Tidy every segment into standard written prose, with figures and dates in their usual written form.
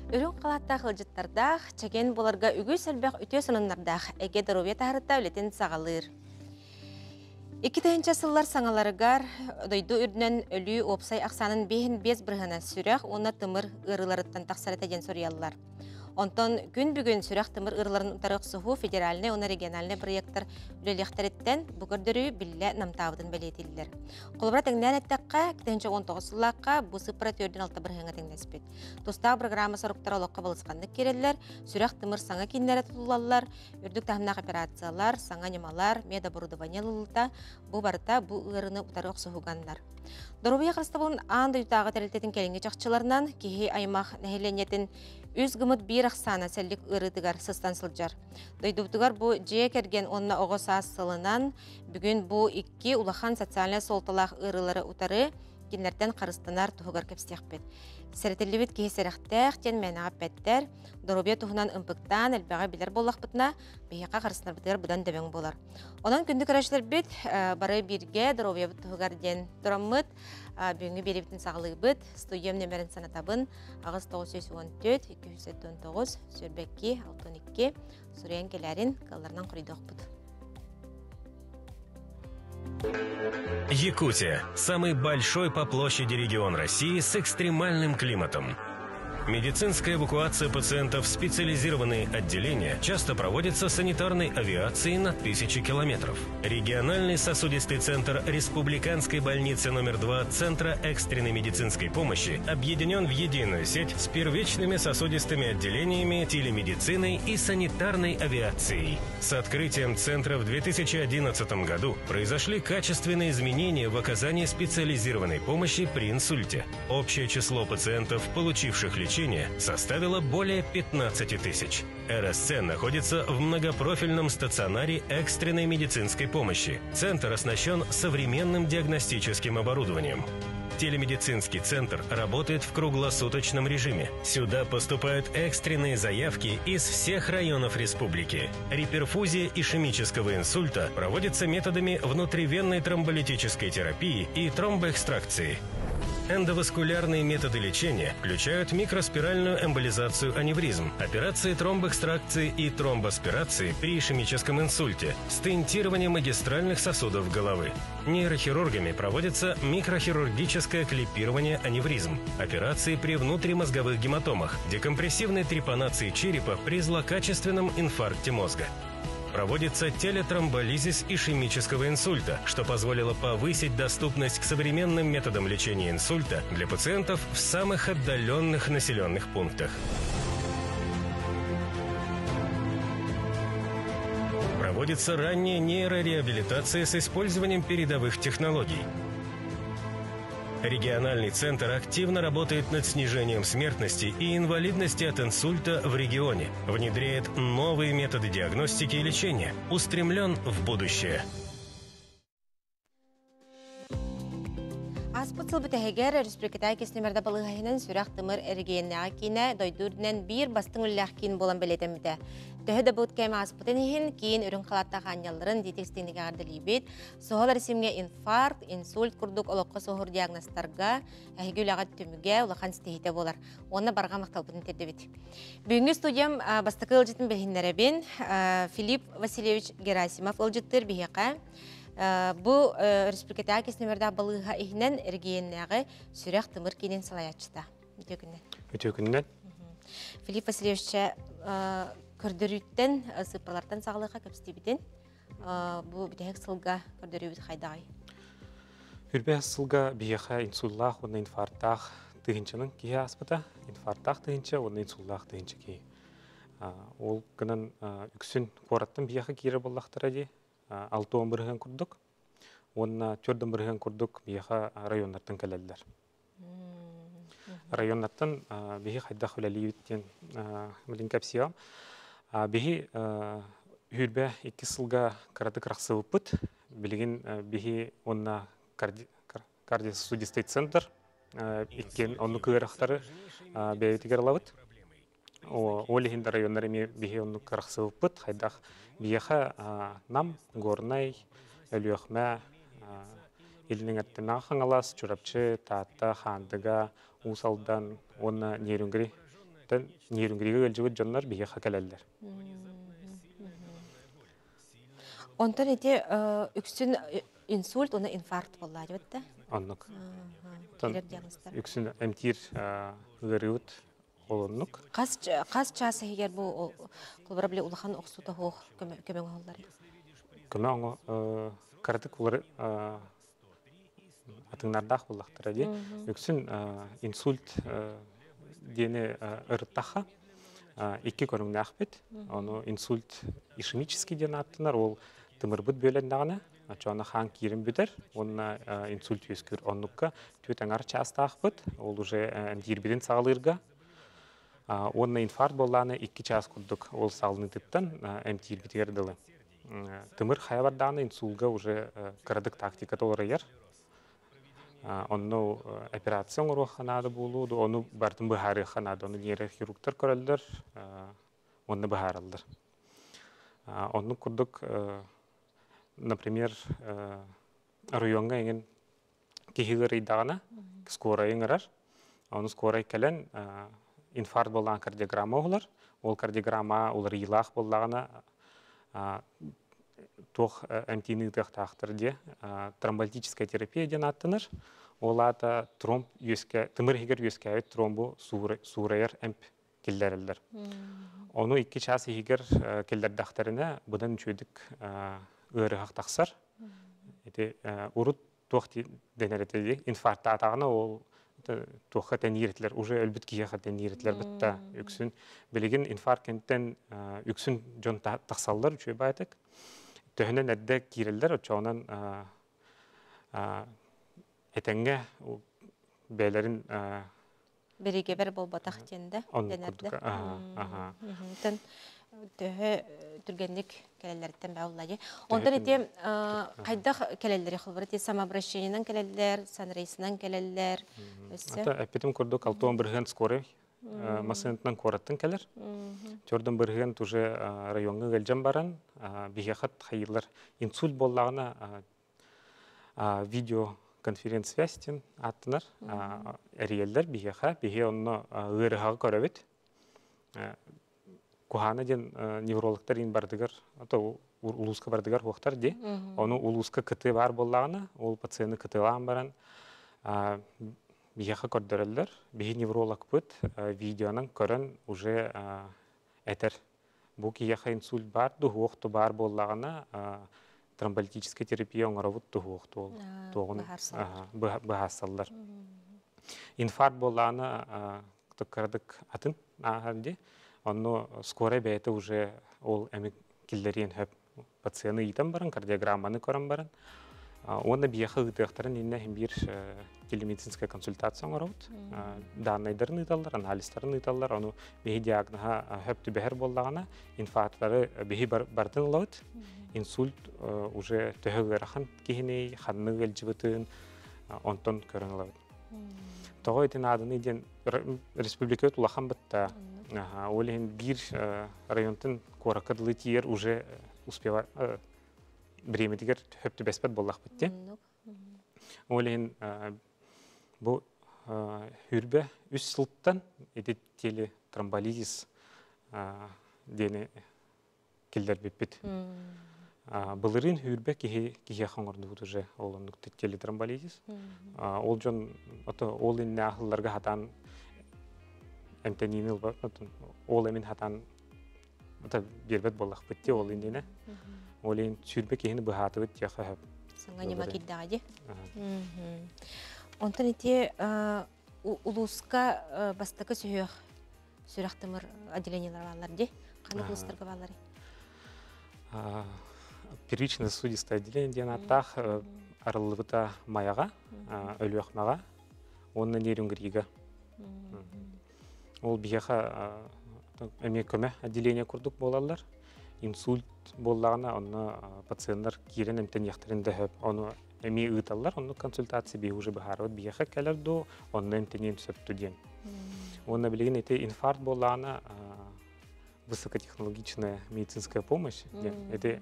Өрін қалатта қылжыттардақ, чәген боларға үгі сәлбәқ үте сыныннардақ, әге дұровия тағырытта өлетін сағалыр. Екі тәйінчә сыллар саңаларығар дойду үрдінен өлі опсай ақсанын бейін без бірғана сүрәқ, оны тымыр ұрыларыттан тақсаретеген сориялылар. Онтон күн бүгін сүрәқ тымыр ұрыларын ұтарық сұху федеральный, оны региональный проекттар үлелектареттен бұғырдыры білі намтауыдың бәлетелілер. Қолыбыра тәңнен әттәққа, кітенші 19 сыллаққа бұ сыпыра төрден алты бірғыңа тәңнеспет. Тостағы программа сұрықтар олыққа болысқандық керелілер, сүрәқ тымыр саңа кенлері тұтылалылар, үрдік тағымнақ операциялар, саңа немалар, медоборудование лылыта, бұ барыта бұ ұрыны ұтарық сұхуғандар. Дорубия қырыстабылын аңды ютағы тәрілтетін кәлінгі чақчыларынан кехей аймақ нәхеленетін үз гымыт бір ақсана сәлік ұрытығар сыстан сылжар. Дойдуптығар бұ жия кәрген онына оғы саас сылынан бүгін бұ икки улахан социальный солталақ ұрылары ұтары кенлерден қарыстанар тұғығар кәпстеқ бет. Сәретелі кейі сәріқтәқ тен мәнағап бәттер, Дорубия тұғынан ұмпықтан әлбәға білер болақ бұтына бейіқа қарыстанар бұтығар бұдан дөбен болар. Онан күнді көрәшілер бет бары бірге Дорубия тұғығар ден тұрамыд, бүгінгі бері бітін сағылығы бұд, студиям нөмерін санатабын, ағыз 914-279, сөрбәкке 62, сұриян келәрін қаларынан құридық бұд. Якутия – самый большой по площади регион России с экстремальным климатом. Медицинская эвакуация пациентов в специализированные отделения часто проводится санитарной авиацией на 1000 километров. Региональный сосудистый центр Республиканской больницы номер 2 Центра экстренной медицинской помощи объединен в единую сеть с первичными сосудистыми отделениями, телемедициной и санитарной авиацией. С открытием центра в 2011 году произошли качественные изменения в оказании специализированной помощи при инсульте. Общее число пациентов, получивших лечение, составило более 15 тысяч. РСЦ находится в многопрофильном стационаре экстренной медицинской помощи. Центр оснащен современным диагностическим оборудованием. Телемедицинский центр работает в круглосуточном режиме. Сюда поступают экстренные заявки из всех районов республики. Реперфузия ишемического инсульта проводится методами внутривенной тромболитической терапии и тромбоэкстракции. Эндоваскулярные методы лечения включают микроспиральную эмболизацию аневризм, операции тромбоэкстракции и тромбоспирации при ишемическом инсульте, стентирование магистральных сосудов головы. Нейрохирургами проводится микрохирургическое клипирование аневризм, операции при внутримозговых гематомах, декомпрессивной трепанации черепа при злокачественном инфаркте мозга. Проводится телетромболизис ишемического инсульта, что позволило повысить доступность к современным методам лечения инсульта для пациентов в самых отдаленных населенных пунктах. Проводится ранняя нейрореабилитация с использованием передовых технологий. Региональный центр активно работает над снижением смертности и инвалидности от инсульта в регионе, внедряет новые методы диагностики и лечения, устремлен в будущее. Аспытсыл бітәгер республикатай кеснемерді балығайынан сүрақ тымыр әргейіннәға кейіне дойдурдынан бір бастың үлләқ кейін болан білетен біті. Төхі бұд кәймі аспытын ехін кейін үрін қалатта қаняларын детекстігінігі ардылы бет. Соғыл ресімге инфаркт, инсульт күрдік олыққы соғыр диагностарға әйгі үләғат түміге ұлақан стейті болар. Оны барға мақталбытын терді бет. Бүгінгі студиям бастықы ұлжетін білгіндеребен Филипп Васильевич Герасимов ұлжыттыр бейеқа. Бұл республикадағы кеснемерді балыға ехінен әргейіннәғы сүрек тымыр кейінен салаятшыда. Өте күннен. Филипп Васильевича көрдіріттен, сыпырлардан сағылыға көпістебеден бұл бітәк сылға көрдіріуді қайдағай? Үрбәк сылға бейеқа инсуллақ, оны инфарктақ тұғыншының кей аспыда. Инфарктақ тұғыншы, оны инсуллақ тұғыншы кей. Ол күнін үксін қораттың бейеқа кейері болақтыра де. 6-10 бірген күрдік. Онына 4 бірген күрдік бейеқа районлардың кәлелдер. Районлардың бейі қайдақ өләлейбіттен білін кәпсиям. Бейі үрбә 2 сылға қарады қырақсы өпіт. Білген бейі онына кардиосудистый центр. Иккен оны күйерақтары бәйетігер лавыт. Олихинда районларыме бейі оны қырақсы өпіт. Қайдақ бейеқа нам, горнай, өліөқмә, елінің әттіна қаңалас, чурапчы, таатта, хандыға, усалдан, оны нейрунгіри Оттан нейрунгриге өлжібіт жонлар бейе қакалалар. Онтон эти үксүн инсульт, оны инфаркт болла дебетте. Оннук. Келер диагностар. Үксін әмтир ғырыуыт олыннук. Қас часы егер бұл құлбара біле улахан оқсута хоқ көмең олар. Көмең оңы кардык олар атыңнардақ болақтыр әде. Үксін инсульт дені ұрыттаға екі көріңді ақпет. Оны инсульт ишемический дені аттынар, ол тымырбыт бөлендағына. Чоны хан кирим бітер, онына инсульт өскір оннукка төтәңар часта ақпыт, ол уже әмдирбеден сағылырға. Онына инфаркт болланы 2 час күрдік, ол сағылыны тіптен әмдирбедер дылы. Тымыр хайбардағына инсулға уже кірдік тактика толыры ер. Онны операцион ұруқ қанады болуды, оны бардың бұхары қанады, оны нейрохирургтар көрілдір, оны бұхарылдыр. Онны күрдік, например, районға еңін кехігір идағына, скорай еңірар, оны скорай кәлін инфаркт болған кардиограмма олар, ол кардиограмма олар илақ болағына тоқ әмтейні тақтақтыр де тромболитическая терапия ден аттыныр. Ол ата тымыр егер өске әйт тромбу suurayar әмп келдерілдір. Оны 2 час егер келдердақтарына бұдан чөдік ұрығақ тақсар. Ұрыт тоқ денеретеді. Инфаркта атағына ол тоққа тәнеретлер, уже өлбіт кейеға тәнеретлер бұтта үксін. Білеген инфаркенттен үксін жон тақсалдар үші байтық. Төхінен әдді кейрелдер, өтшауынан әтәңге бәлерін Береге бер бол батақ тенді денерді. Төхі түргенлік кәлелерден бәуылады. Ондан әте қайдақ кәлелері қылбыр? Самообращениянан кәлелер, санрейсінан кәлелер. Әппетім көрдік 6-11 скорый масынытынан кораттын кәлер. Төрдің бірген тұжы районғы ғылжан баран, бігеқат қайылар инсульт боллағына видеоконференц-связьтен аттынар. Әриелдер бігеқа, біге оны ғырыға көрәбет. Кухана ден неврологтар ин бардыгар, улуска бардыгар хоқтар де. Оны улуска кыты бар боллағына, ол пациенты кытылан баран бігеқа көрдірілдер. Бігі невролог бұд видеоның көрін уже әтір. Бұл киеқа инсульт бар, дұғуқты бар боллағына тромболитическая терапия оңыравыд дұғуқты ол. Бұхасалдар. Инфаркт боллағына кырдык атын ағарде. Онно скорая бәйті уже ол әмі келдерен хөп пациенты итен баран, кардиограмманы көрін баран. Оны бияқы ұтықтарын енне бір телемедицинская консультация оңырауд. Данайдарын ұталар, анализтарын ұталар. Оны бейі диагнаға хөпті бәхір болдағына инфаркттары бейі бардың ұлауд. Инсульт уже төхігірахан кейіней, қанны ғылжыбытын онтон көрін ұлауд. Тоғы өтін адыны ден республикет ұлақан бұтта. Олеген бір районтын қорақыдылы тиер уже успева бреметігер хөпті бәспәт болақ бітті. Олеген бұл хүрбе үс сылттан едеттелі тромболизис дені келдер беппет. Бұлырын хүрбе кеге қаңырды бұд уже олын нүктеттелі тромболизис. Ол жон ол инне ақылларға хатан әмтәнейін ол әмін хатан бербет болақ бітте ол индені. Ол ең сүрбе кейіні бұхаты бұд яқы әп. Саңа нема келдіғаде. Онтан ете улуска бастықы сүйрақтымыр отделениялар балар де? Қаны ұлыстарға балары? Первично-сосудистое отделение ден аттақ арылыбыта маяға, өлі ақмаға, онына нейрунгрига. Ол бияқа әме көмі отделение күрдік болалар. Инсульт болағына оны пациенттар керен әмтен яқтарында хөп. Оны әме ұйталар, оны консультация бей уже бұхарывыд бияқа кәлерді, оны әмтенен сөпті ден. Оны білеген әте инфаркт болағына высокотехнологичная медицинская помощь. Это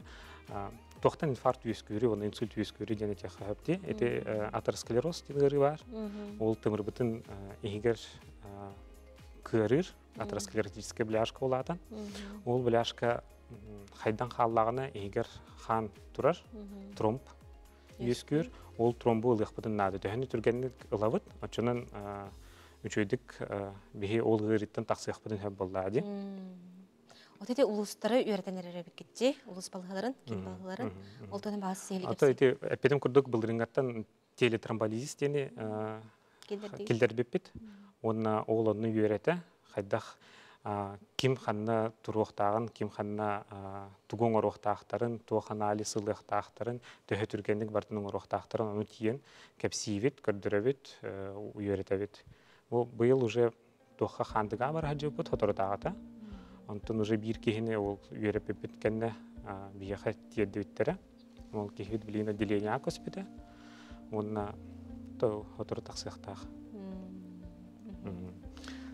тоқтан инфаркт өскөрі, оны инсульт өскөрі ден әте хөпте. Это атеросклероз ден ғыры бар. Ол тымыр бұтын егер кырыр, атеросклеротическая бляшка олатын. Ол бляшка хайдан қаллағына егер хан тұрар, тромб үйескер, ол тромбы ылықпыдың нады. Төхіні түргенлік ылавыд, очынан үчөйдік бейі ол ғыриттен тақсықпыдың хөп болады. Отеде улустары үйретенері бекетте, улус балғаларын, кен балғаларын, ол тоның бағасы сейлі кепсі. Ата әппеден күрдік білдіріңаттан телетромболизис дені келдер беппет. Оны ол оны үйреті, қайдақ ким ханна туруқтағын, ким ханна тугон оруқтақтарын, туақана али сылықтақтарын, төхі түргенлік бартының оруқтақтарын оны тиен кәпсейвет, көрдірәвет, үйретәвет. Бұл уже туаққа хандыға бар хаджипыт, хоторытағыта. Онтон уже бир кехіне ол үйеріп өпеткенне бияқа тиерді өттері. Ол кехет білейін отделение акоспеті. Онына отыр тақсықтақ.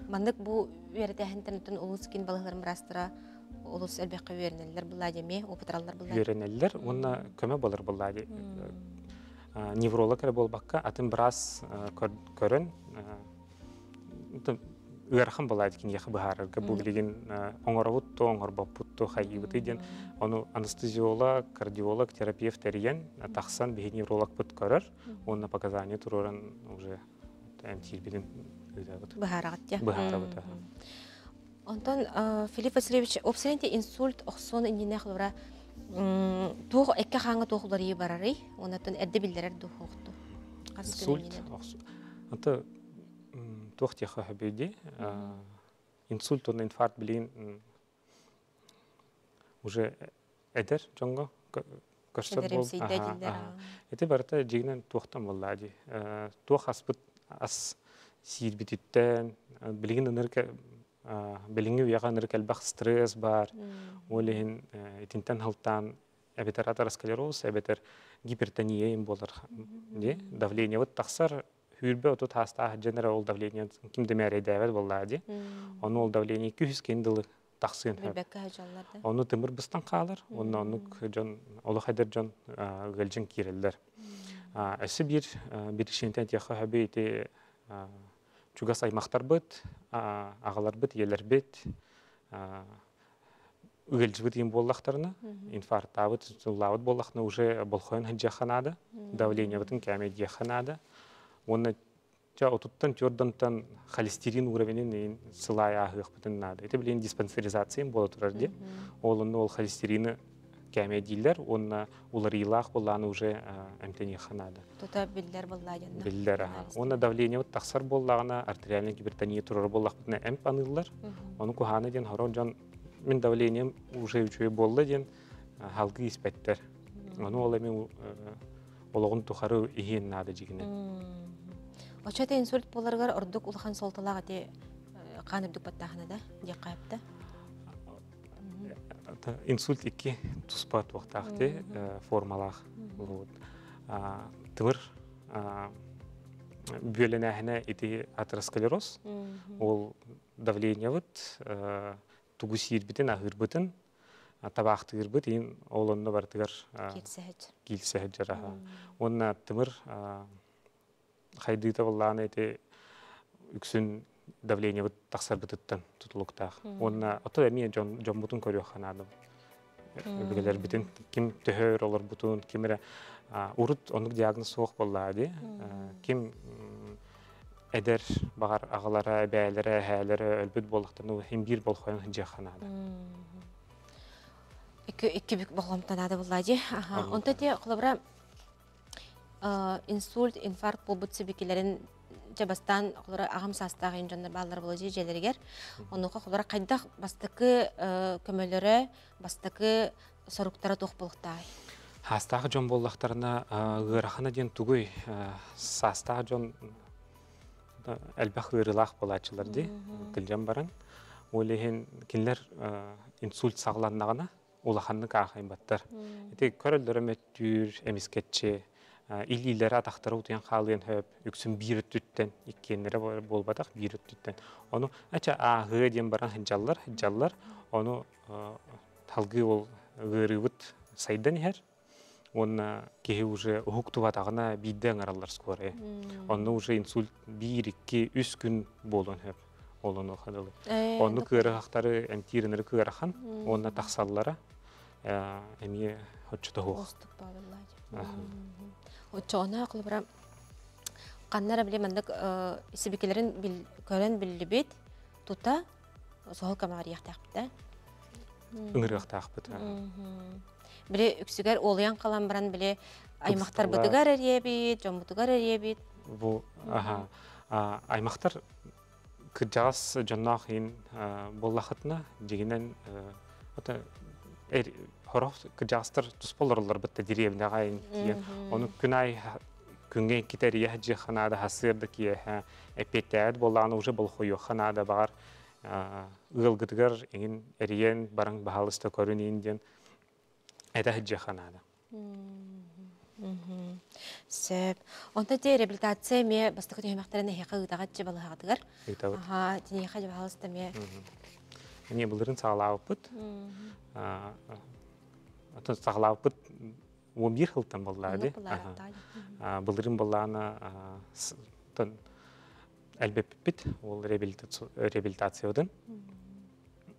Мандық бұл үйерді әхінтінетін ұлыс кен балығыларын бірастыра ұлыс әлбәққа үйерінелер бұлады ме, опытралар бұлады? Үйерінелер, онына көмі болар бұлады. Невролог әрі бол баққа атын біраз көрін Уярхан болады кен яқы бұхарырға бұл білеген оңырауытты, оңырбаппытты қайыбыты ден. Оны анестезиолог, кардиолог, терапевт әрген тақсан бейін невролог бұт көрір. Оны показания тұрырын уже әмтирбеден өйдәбіт. Бұхарағыт, я? Бұхарағыт. Онтан, Филипп Васильевич, опсененде инсульт оқсон иніне қылыра туғы әкке қаңы туғылары барары, онатын әрді білдерер туғықты. Инсульт оқсон. Туқтеха хабеди, инсульт, он инфаркт билин уже эдер, джонго, кашсар бол. Это барата жигнен тухтан боллади. Тух аспыт ас сирбититтен, билин нырка, билинги уяга нырка албах стресс бар, олehen этинтен халтан, эбетер атеросклероз, эбетер гипертония им болар, не давление вот тахсар. Хүрбе отут хаста женера ол давление ким демере дәвет буллады. Оны ол давление 200 кендилы тахсын. Оны тимир быстан калыр. Оны жон олы хайдар жон гылжын кирелдер. Эсе бир шентен яха хабе ите чугас аймактар бит, агалар бит, елер бит. Гылжбит им боллактарына, инфаркт абыт, лавыт боллакны уже болхойн хаджаханада, давление битин кәме дияханада. Оны отуттан тёрдантан холестерин уровенин сылай ахых бутын надо. Это билен диспансеризация боло турарди. Олонны ол холестерины кәме дилер, онна улар илах болланы уже әмтене ханада. Тота биллер боллады. Биллер, онна давление вот тахсар боллагына, артериальная гипертония турар боллах бутын әмп анылар. Оны куханы ден хорон жан мен давлением уже үчөй болла ден халгы испеттер. Оны ол эми ологун тухары ихин нады жигинен. Очата инсульт боларгар ордук улахан солталага те каныбдык баттахана да, же кайыпта? Инсульт икки туспа туактахте формалах. Тымыр бөлөнәһенә ити атеросклероз. Ол давление вот тугусир битен ахыр битен табактыр битен олонны бартыгар килсәһәт жара. Онна тымыр хайдыта болланы эти үксүн давление вот тахсар битеттен тутулуктах. Онна ото эми жон бутун көрүп ханадым. Билер битен ким төһөр олар бутун кимере урут онук диагноз соқ боллады. Ким эдер багар агалара, бәйләре, хәләре өлбүт боллактан хим бир болхойн ханада. Iki büyük bağlamtanada bulladı. Onda diye kulabra insult, infarkt bulbut sebekilerin cebastan kulabra ağam sastağın incanlar bağlar buladı jeleriger. Onu kulabra kayda bastıkı kömölere, bastıkı soruktara toq buluqtay. Hastağı jon bollaktarına gıraqana den tuguy sastağı jon elbaq gırılaq bolaçılar di. Kiljan baran. Olehen kinler insult sağlanağına улаханны кахайм баттар. Эти көрөлдөрөмөттүр, эмискетче, илилер атактары утян халыен хөп, үксүн бир түттен, иккенлере болбатак бир түттен. Ону ача агы ден баран хыджаллар, ону талгы ол гырыбыт сайдан хер. Онна кеһи уже хуктубатагына бидден араллар скоре. Ону уже инсульт 1-2-3 күн болон хөп. олону хадылы. Onu kırıqtары әмтирінері кырахан, онна тақсаллара әмие хөтчіті хоқ. Отчоғына ақылы бұра қаннара біле мандық сібекелерін көрін білі бет тұта соғыл камағар яқтақ біті. Үңір яқтақ біті. Біле үксігер олиян қалан баран біле аймақтар бұтығар әрие бет, жон бұтығар әрие бет. Бұл аймақтар күджағас жоннақ ең боллақытына дегенен Хоров күджағыстар тұс болырылар бітті деревіне ғайын тиен. Оны күн ай күнген кетер ие жи қанады хасырды кие әпеттәд болағаны уже бұл қойы қанады бағар ұғылғыдығыр еңін әриен барың бағалысты көрін енден әді жи қанады. Сөп. Онда де реабилитация ме бастықы түймақтарын әйеқа ұдағат жи балығағыдығыр. Денеға жи бағалысты ме? Әне бұлырын сағалауы бұд. Сағалауы бұд 11 жылдан болады. Бұлырын болағына әлбеп біт, ол реабилитация өдін.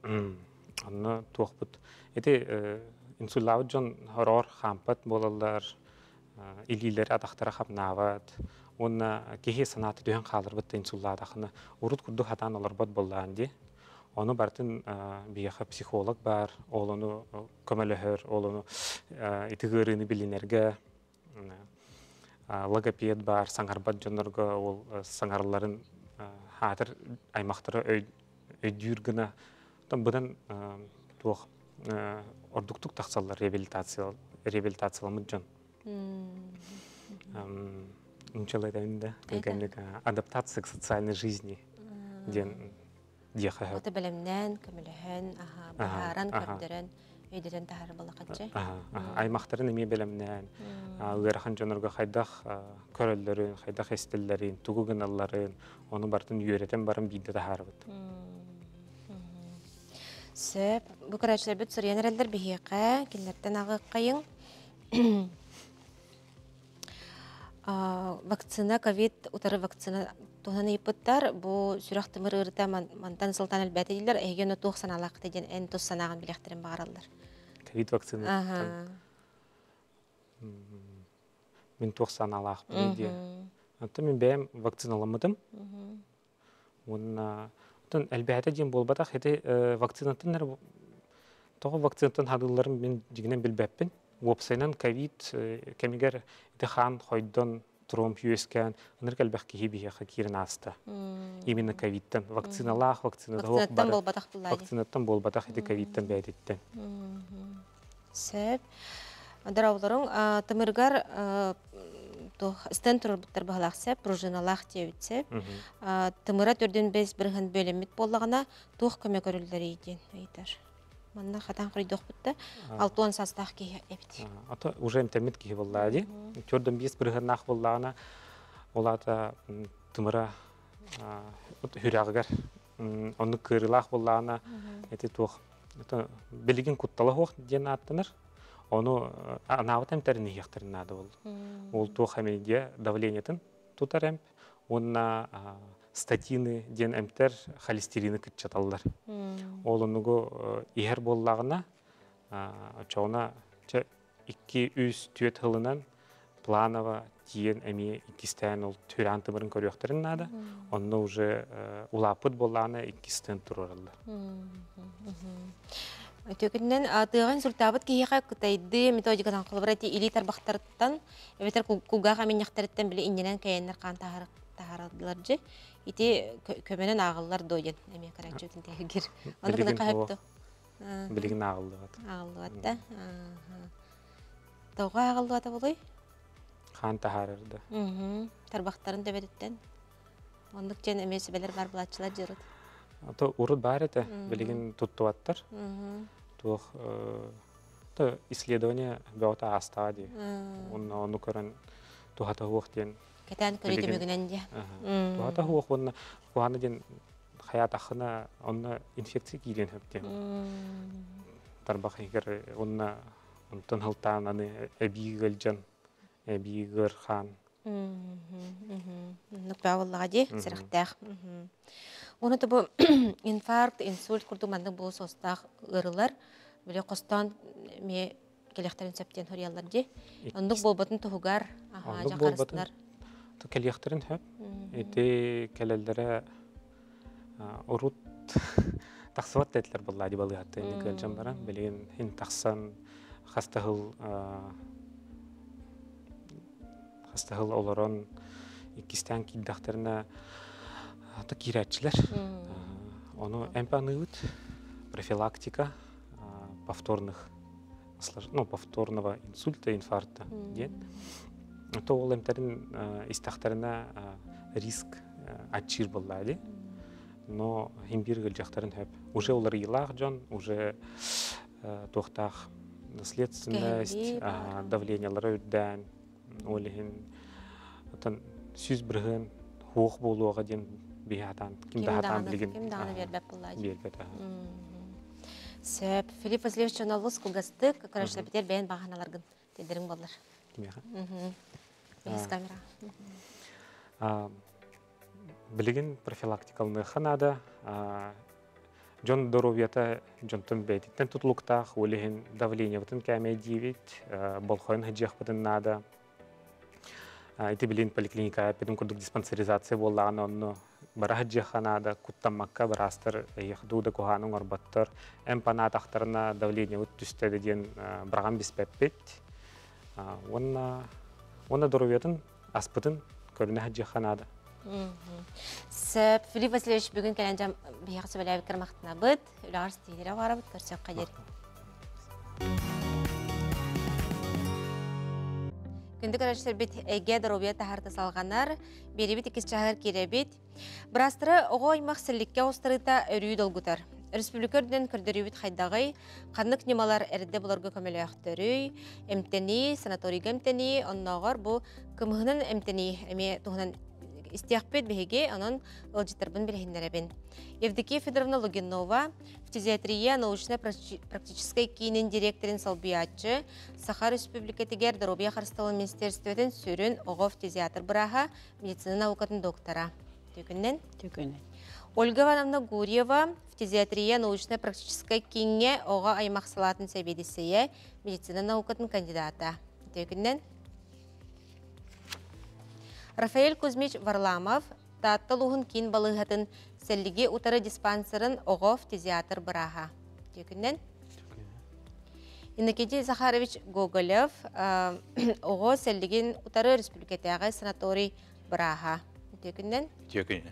Оны туық бұд. Әді инсулауы жон хорор қампат болалар, илилер адақтара қапнават. Оны кеге санаты дүйен қалыр бұдты инсулладақыны. Урут күрді хатан олар бұд болағын Оны бартын бияқа психолог бар, олыны көмөлөһөр, олыны итигырыны билинерге, логопед бар, саңарбат жонорго, ол саңарларын хатыр аймақтары өйдүргіні. Бұдан туық ордуктук тақсалар реабилитациялымыз жон. Нучалы дәуінде, адаптация к социальной жизни. Оты білімнен, көміліхін, бағаран, көрдерін, өйдерін тағары болы қатшы? Аймақтарын еме білімнен, ұғырхан жонырға қайдақ көрілдерін, қайдақ естілдерін, тұғығын алларын, оны бартын үйеретін барын бейді тағары бұд. Сөп, бұл көрәтшілер бүт сұриян әрелдер бейеқі, келдерден ағы қайың. Вакцина, ковид, ұтары вакцина туғаны епіттар, бұл сүрақ тымыр ұрыта мантан сылтан әлбәті дейлер, әйген ұтуық саналақ дейден ән тұс санаған білектерін бағаралдар. Ковид вакцина? Мен тұқ саналақ білейді. Мен бәйім вакциналамыдым. Оның әлбәті ден болбадақ, әді вакцинатын тоғы вакцинатын хадыларын мен жігінен білбәппін. Уопсайнан ковид кәмегер әді қан қойдың Тромп юэскән, аныр кәлбәқ кейі бейеқі керін асты. Именно ковидтан. Вакциналақ, вакцинаттан болбадақ бұлайды. Вакцинаттан болбадақ еді ковидтан бәйдеттен. Сөп. Адар ауларың, тымырғар стен тұрыр бұттар бағалақ сәп, пружиналақ деуіт сәп. Тымыра түрден біз бірғын бөлемет болағына тоқ көмек өрілдері еден. Манна хатан құрыдық бұтты, 6-10 састақ кейі әбіті. Ата уже әмтәмет кейі боллады. Көрдім бес бірғырнақ боллағына, олады тымыра хүрағығар. Оны кырылақ боллағына, әті тоқ. Білеген құтталы хоқ ден аттыныр. Оны анауыт әмтәрін ехтерін ады ол. Ол тоқ әмейге давлениетін тұтар әмп. Онына статины ден әмтер холестерины күтчаталдар. Ол оныгу ихер боллағына чоғына 2-3 түйет ғылынан планова тиен әме икистен ол түран тымырын көріқтірін нады. Онына уже улапыт боллағына икистен тұрырылдар. Төкіннен тыған сүртабыт кейеға күтайды методикадан қылбырайты или тарбақтарыттан, әветер кугаға мен яқтарыттан білі инденен кәйенлер қан тағарылдылар жы. Ити көменен ағылылар дойын, әме қаранчы өтін тәгір. Оны күні қайыпты? Білігін ағылдығат. Ағылдығат да? Тауға ағылдығат болой? Қан тағарырды. Тарбақтарын дөбедеттен? Ондық жен әмесі бәлер бар бұлатшылар жырыд? Урыд бар еті, білігін тұттуаттар. Исследование бәута астаға де. Оны көрін тұғата уақтен. Кәтән көрейді мөгінен де. Тұғата уақ оны қуаны ден хаят ақына оны инфекция кейлен хөпте. Тарбақ егер оны ұнтын ғылтан аны әбейгіл жан, әбейгір қан. Нүкпә олыға де, сіріқтәқ. Оны да бу инфаркт, инсульт курду мандык бу состах ырылар. Биле костан ме келехтерин септен хориялар ди. Ондук болбатын тугар, Ондук болбатын келехтерин хөп. Эти келелдере урут тахсыват детлер булла ди балыгатты никелжан баран. Билген хин тахсан хастахыл олорон икистен киддахтерина ата кирәтчиләр. Оны эмпаныгыт профилактика повторного инсульта, инфаркта. То ол эмтерин истахтарына риск атчир боллады. Но химбир гылжактарын хөп. Уже олар илах жон, уже тохтах наследственность, давлениялары өддән, олихин атын сүз бірген хуқ болуға ден бейхатан, кимдахатан білген. Кимдағаны бербәп боллады. Бербәт. Сөп, Филипп Васильевич Чоналус кулгастык, көрәшілі бітер бәйін бағаналарғын дедерің болыр. Кимеха? Бейс камера. Білген профилактикалыны қанада, жон здоровьята жонтын бәйтіттен тұтылықтақ, олеген давление бұтын кәмей дейбет, болхойын хыджақ бұтын нада. Эти билин поликлиника, педин курдук диспансеризация боллағын онны бара хыджақ нада, куттаммакка барастыр, яхдуда куханын орбаттыр, эмпана тақтарына давление бұт түстеді ден бірған беспәппет. Онна здоровьятын аспытын көріне хыджақ нада. Сөп, Филипп Васильевич бүгін кәләнжам бейіқ сөбәлі әбіккір мақтына бұд, үлағар стейдері ғара бұд, көрсек қадер. Күнді көрәшілер біт әйге дұробия тахарты салғанар, бері біт екіз чағыр кере біт. Бірастыры оғы аймақ сілікке остырыта өрүй долгутар. Республикөрден көрдірі біт қайдағай, қанық немалар әрді бұларға көмелі ақтырый, әмтені, санаторийға әмтені, оннағар бұл күміғінің әмтені әме тұғынан истиақпет беге, анан ылжытарбын білхіндеребін. Евдокия Федоровна Логинова, фтизиатрия научно-практической кейнин директорин салбиятчы, Саха Республикатигер Доробия Харсталы Министерстветін сүрін оғы фтизиатр бұраға медицина наукатын доктора. Түйкіннен? Түйкіннен. Ольга Ивановна Гурьева, фтизиатрия научно-практической кейнге оға аймақ салатын сәбедісіе медицина наукатын кандидата. Түйкіннен? Рафаэль Кузьмич Варламов, таттылуғын кейін балығатын сәліге ұтары диспансерын оғы фтизиатр бұраға. Түйкіннен? Иннокентий Захарович Гоголев, оғы сәліген ұтары республикатағы санаторий бұраға. Түйкіннен? Түйкіннен.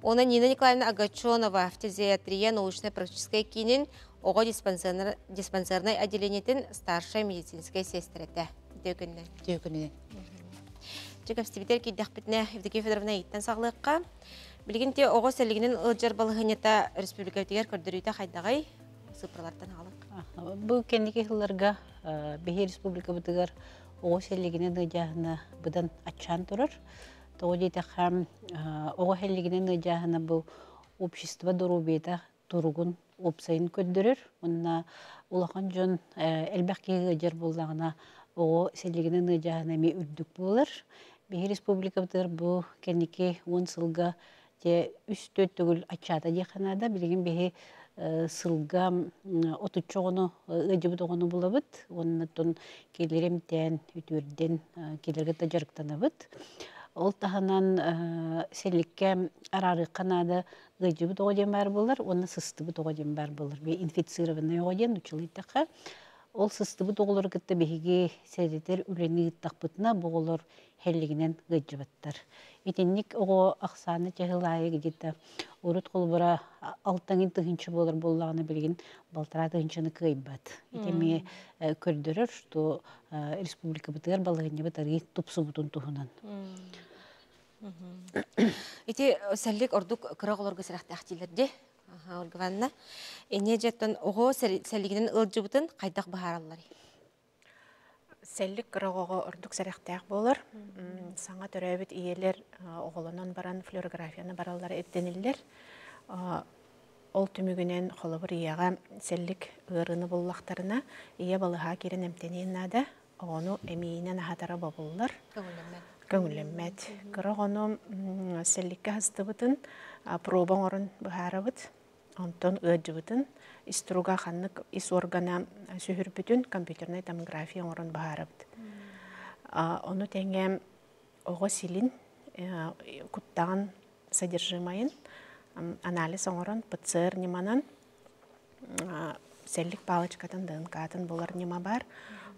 Оны Нина Николаевна Агачонова, фтизиатрия научно-практической кейнін оғы диспансерной отделениетін старшая медицинская сестреті. Түйкіннен? Түйкіннен. Жекапстибитер кейдек бітіне Евдокия Федоровна еттен сағылыққа. Білгенде оғы сәлігінің ұлжар балығынета республикатигер көрдірүйті қайдағай сыпырлардан алық. Бұл кәндеке ғыларға Бехе республика бұтығар оғы сәлігінің ұжағына бұдан атчан тұрыр. Тоғы дейтіқам оғы сәлігінің ұжағына бұл общество дұрубейді тұрғын опсайын көндірір. Онына ұлақан жон әлбәқ кегі ұжар болағына оғы сәлігінің ұжағына ме үрдік болыр. Бехе республика бұтығар бұл кәндеке 10 сылға үсті түгіл атчада деканада білген бехе сылға отучоғыны ұжыбыд оғыны болабыд. Оннаттон келеремден, үтірден келерге тажарықтаны бұд. Ол тағынан сәлікке арары қанады ұжыбыд оғаден бар болар, оны сыстыбыд оғаден бар болар. Бе инфицированный оғаден ұчылыйтақа. Ол сыстыбыд оғылар күтті бехеге сәдетер үлені ұттақпытына бұғылар хәлігінен ғыджыбыттар. Етенник оғы ақсаны чағылайы гедетті ұрыт қолбыра алтаңын тұхыншы болар болағына білген балтыра тұхыншыны көйбат. Етеме көрдірір, что республика бұтығар балығыне бұтарғы тұпсы бұтын тұхынан. Ете сәлік ордық қырақ оларға сірақты ақтилерде, Ольга Ивановна, ене жеттен оғы сәлігінен ұлжы бұтын қайдақ бағаралары? Сәлік қырағығы үрдік сәріқтәк болыр. Саңа төрәбіт иелер оғылынан баран флюорографияны баралары әттенілер. Ол түмігінен қолы бір ияға сәлік ғырыны боллақтарына ие балыға керен әмтенейін нады. ону эмиинен ахатара бабыллар. Көңіліммен. Көңүлеммет. Кырык ону селликке хастыбытын, пробаң орын быхарабыт, онтон ыджыбытын, иструга ханнык ис органа сүхүрбүтүн компьютерный томография орын быхарабыт. Ону теңе ого силин куттаган содержимайын анализ оңорон ПЦР неманан селлик палычкатын ДНК-тын болар нема бар.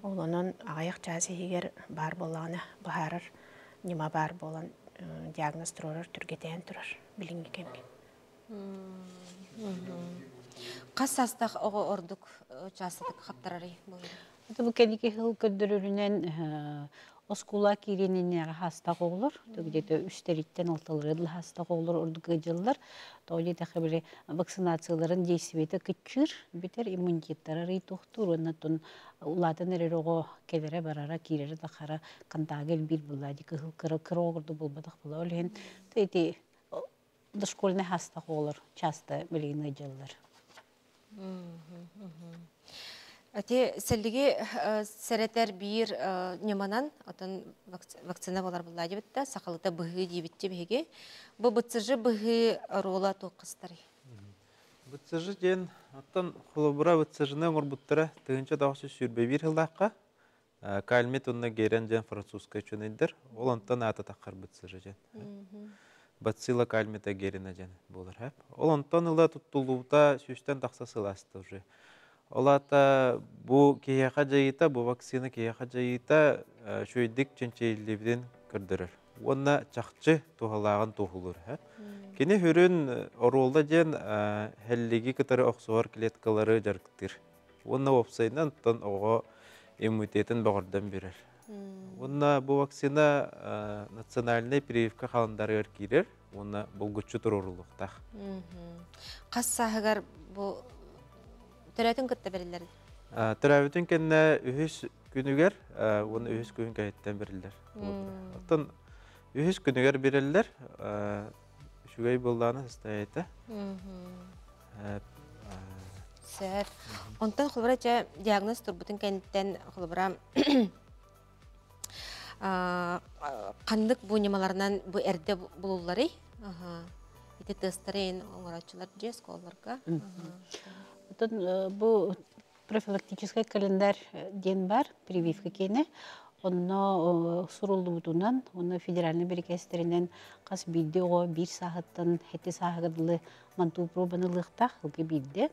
Ол онон ағаяқ часы егер бар болағына бахарыр нема бар болан диагноз тұрар, түргетен тұрар, білінгі кемген. Қас састақ оғы ордық часыдық қаптарары болыр? Бұл кәдеке хыл көддірірінен оскула киреніне хастақ олар. Түгдеті үстериттен алтылырыдыл хастақ олар ордық жылдар. Тоғдеті қабірі вакцинацияларын дейсіветі күтчір, бітер иммунитеттары рей тоқтыр. Оннатын улатын әрер оғы кәдері барара кирері дақара қантағел бір бұлады. Кығыл кыры оғырды болбадық бұла. Олеген тәйті дұшкөліне хастақ олар часты білейіні жылдар. Әте сәліге сәрәтер бір неманан отын вакцина болар бұлады бітті, сақалыта бұғы дейбітті бәге. Бұл бұтсыжы бұғы рола тоқыстары? Бұтсыжы ден, оттан құлыбыра бұтсыжыны ғұрбыттыра түгінші дауысы сүрбе бір ғылдаққа. Калмет онына гейрен ден французска чөнейдір. Ол онтан аты таққар бұтсыжы ден. Бацилла кальмета герина ден болар. Ол онтан ұла тұттылуыта сүстен тақса сыласты уже. Олата бу кияха жайыта, бу вакцина кияха жайыта шөйдік чөнчейлебден көрдірір. Онна чақчы туғалағын туғылыр. Кені хүрін оролда ден хәллеги кітары оқсуар клеткалары жарықтыр. Онна опсайынан тұтан оға иммунитетін бағырдан берір. Онна бу вакцина национальный прививка қаландары өркерер. Онна бұл күтші тұрырылықтақ. Қас сағығар бұл түрәтін күтті берілер? Түрәбітін кәнне үхіс күнігер, оны үхіс күн кәйттен берілер. Оттан үхіс күнігер берілер, шүгей болданы ұстайыты. Сәр. Онтан құлбыра диагноз тұрбытын кәнттен құлбыра қандық бұл немаларынан бұл әрді бұлулары? Ете тестарейін оңырачылар жес қоларға? Бұл профилактический календарь ден бар, прививка кені. Онна сурулды бұтынан, онна федеральный берекестерінен қас білді оға бір сағыттан әтті сағырдылы манту пробаны лықтақ ұлғы білді.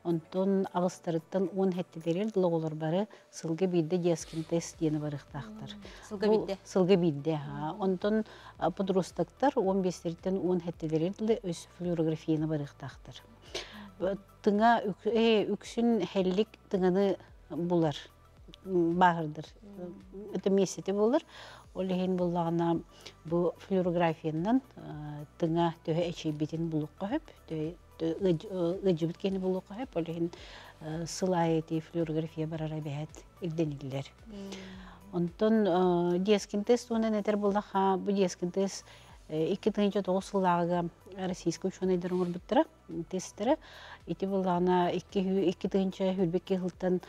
Онтон ағыстарыттан 10 әттелерер дылы олар бары сылғы білді дескін тест дені барықтақтар. Сылғы білді? Сылғы білді. Онтон подростақтар 15-терден 10 әттелерер дылы өз флюорографияны барықтақтар. Тыңа үксін хәллік тыңаны бұлар, бағырдыр. Это месеті бұлар. Олеген бұлағына бұл флюорографиянан тыңа төе әчей бетін бұлыққа хөп, ғыджыбыт кені бұлыққа хөп, олеген сылайеті флюорография барара бәйет үлденілер. Онтон дескін тест, онын әтер бұлаға бұл дескін тест 2009 сыллағы российский ученыйдар оңыр бұттыра тесттері. Ити бұлағына 2000 хүлбекке ғылттан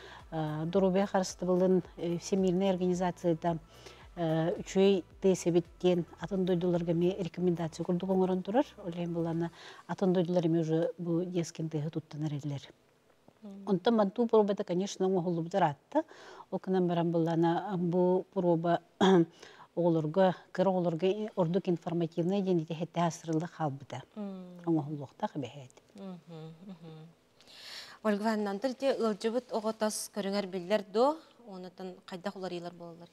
Дорубе қарысты бұлын Всемирный организацияда үчөй тесебеттен атын дойдуларға ме рекомендация көрдік оңырын тұрар. Олайын бұлағына атын дойдулар еме уже бұл дескен тегі тұттан әрелер. Онтан манту пробада, конечно, оңғылы бұдар атты. Оқынан баран бұлағына бұл проба оғылырға, кір оғылырға ордық информативный денеті хетті асырылы қалбыда. Оңғылықта қабәйді. Ольга Ивановна, тілде ұлжыбыт оғытас көріңер білдер до, онытын қайда құларыйлар болалар?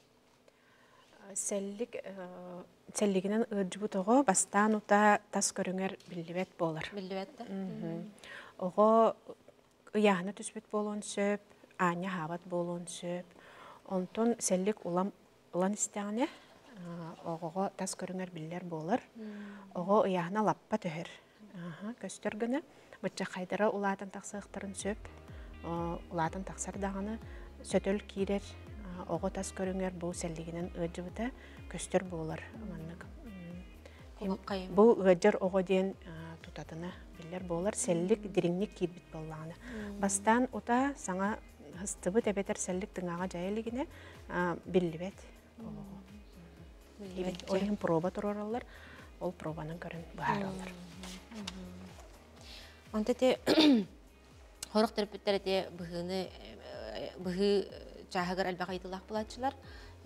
Сәллігінен ұлжыбыт оғы бастан ұта тас көріңер білдібет болар. Білдібетті? Оғы ұяғына түспет болуын сөп, аня хабат болуын сөп. Онтын сәллік ұлан істеғіне оғыға тас көріңер білдер болар. Оғы ұяғына лаппа төхір. Көстер гіні. Бұтча қайдара ұлатын тақсығықтарын сөп, ұлатын тақсардағаны сөтөл кейдер оғы тас көріңер бұл сәлдігінен ұджыбыта көстер болар. Бұл ұджыр оғы ден тұтатыны білдер болар, сәлдік диреңнік кейбіт болағаны. Бастан ұта саңа хыстыбыт эбетер сәллик тыңаға жайылыгіне биллибет. Ойын проба тұраралар, ол пробаның көрін бағаралар. Онта те хорық терапевттер те бұғы жағығыр әлбәқ айтылақ бұлатшылар.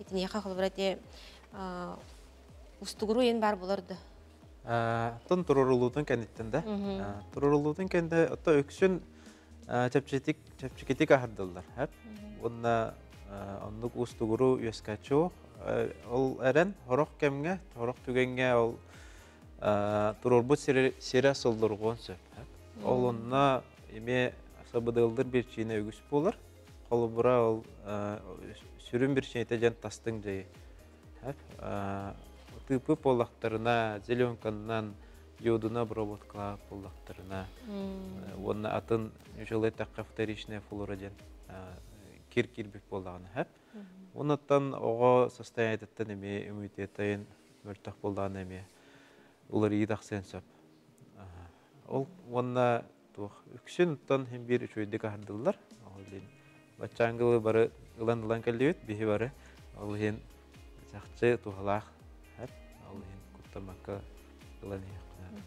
Етіне еқа қолбыра те ұстығыру ең бар боларды. Тон турурулудун кенеттенде. Турурулудун кенде отто өксүн чепчикетик ахардылар. Онна оннук устугуру үескачу. Ол әрен хорох кемге, хорох түгенге ол турурбут сире солдургон сөп. Ол онна эме сабыдылдыр бир чийне өгүс болар. Колубура ол сүрүн бир чийне жан тастың жайы. Тыпы полақтарына, зеленканнан, йодуна обработка полақтарына. Онна атын жылы таққа вторичная флораден кир-кирбек болағына. Онаттан оға состояниеттен еме, иммунитетайын мөртақ болағына еме, олар едақ сен сөп. Онна үксін ұттан хем бір үшөйдік ардылар. Бачаңғылы бары ұлан-ұлан кәлдеует, бейі бары ол хен жақчы туғалақ. Куттамакка гылан яқна.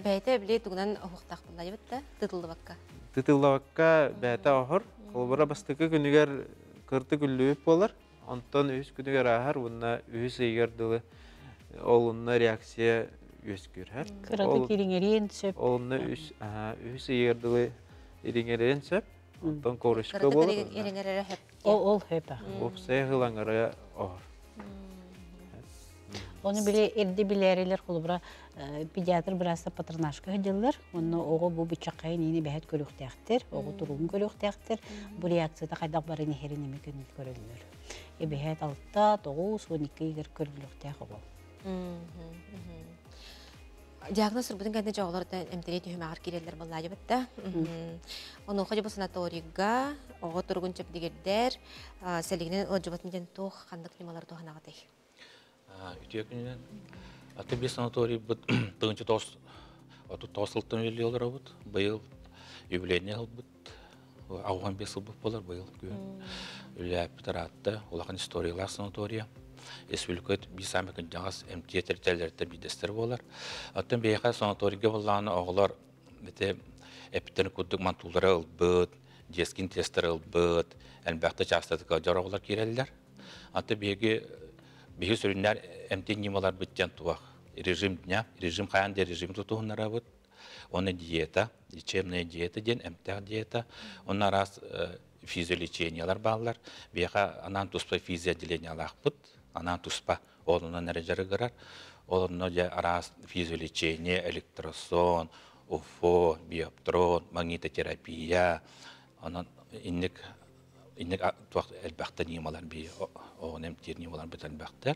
Бәйті біле тұғынан оғықтақ бұлай бітті, тұтылдыбаққа. Тұтылдыбаққа бәйті оғыр. Қолбыра бастықы күнігер кырты күллүйіп болар. Онтан өз күнігер ағар, онна өз егерділі олынна реакция өз көрер. Кыраты кереңерен сөп. Олынна өз егерділі ереңерен сөп. Онтан қорышқы болар. Кыраты ереңерері хөп. Ол хөп. Опсай ғылаңары оғыр. Оны биле эрди билерилер холбура педиатр бираса патронажка хыдылар. Оны ого бу бычакай нени бәһәт көрүктәктер, ого турун көрүктәктер. Бу реакцияда кайдак барын херин эме күн көрүлөр. Бәһәт алтта, 9, 12 гер көрүктәк ого. Диагноз рубутын кәнде жоғыларда эмтерет үймағар керелер боллай бітті. Оны оқы жабы санаторийға, оғы тұрғын чөп дегердер, сәлігінен ол жабатын ден тоқ қандық немалар тоғын ағатай. Ütüyekünün atı bir sanatoriy bu tığınçı tosıltın öyle olur abut. Bayıl yübileyne albut. Avhan bir sılbık bolar bayıl gün. Öyle bir attı. Olağan istoriyalar sanatoriya. Esvülköt bir samekin jağız emtiyet ertelerde bir dester bolar. Atın bir yaka sanatoriyge bollağını oğlar epiteni kudduk mantulları albut. Jeskin testleri albut. Elbette çastadık jar oğlar kireliler. Atı bir Беги сөрүннәр эмтен немалар биттен туак. Режим дня, режим хаянде режим тутугуннар абыт. Оны диета, лечебная диета ден, эмтег диета. Оны раз физиолечениялар баллар. Бега анан туспа физиоотделениялар бут. Анан туспа олуна нәрежары гырар. Олуна же раз физиолечение, электросон, УФО, биоптрон, магнитотерапия. Анан инник туак элбәхтә немалар би оным тир немалар бит элбәхтә.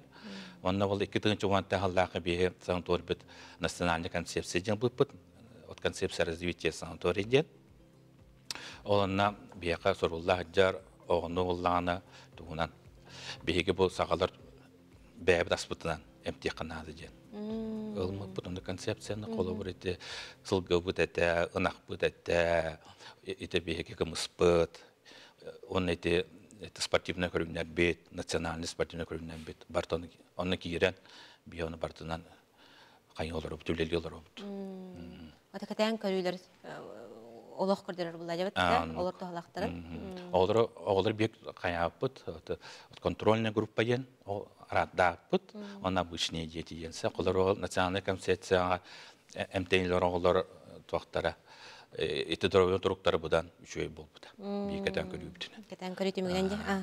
Онна бул 2-нче ванта халлакы би санаторий бит национальный концепция ден бит от концепция развития санаторий ден. Онна бияка сорулла хаҗар огны уллана тугунан биге бул сагалар бәб даспытынан эмтиханады ден. Ылмы бутунда концепцияны колобур ите сылгы бут әтә, ынак бут әтә, ите биге кымыспыт. Он эти спортивные көрүннәр бит, национальный спортивный көрүннәр бит. Бартон онны кирен бионы бартынан кайнолор бүтүлелер болду. Ата катан көрүлөр олох көрдөрөр булла жабатта, олор тохлактырып. Олор бек каяппыт, контрольная группа ен, радаппыт, он обычные дети енсе, колор национальная концепция МТНлер олор токтара. Это дорогой туруктары будан үчөй болбута. Бекетен көрүбүтүн. Кетен көрүтүмүгүнөн аха.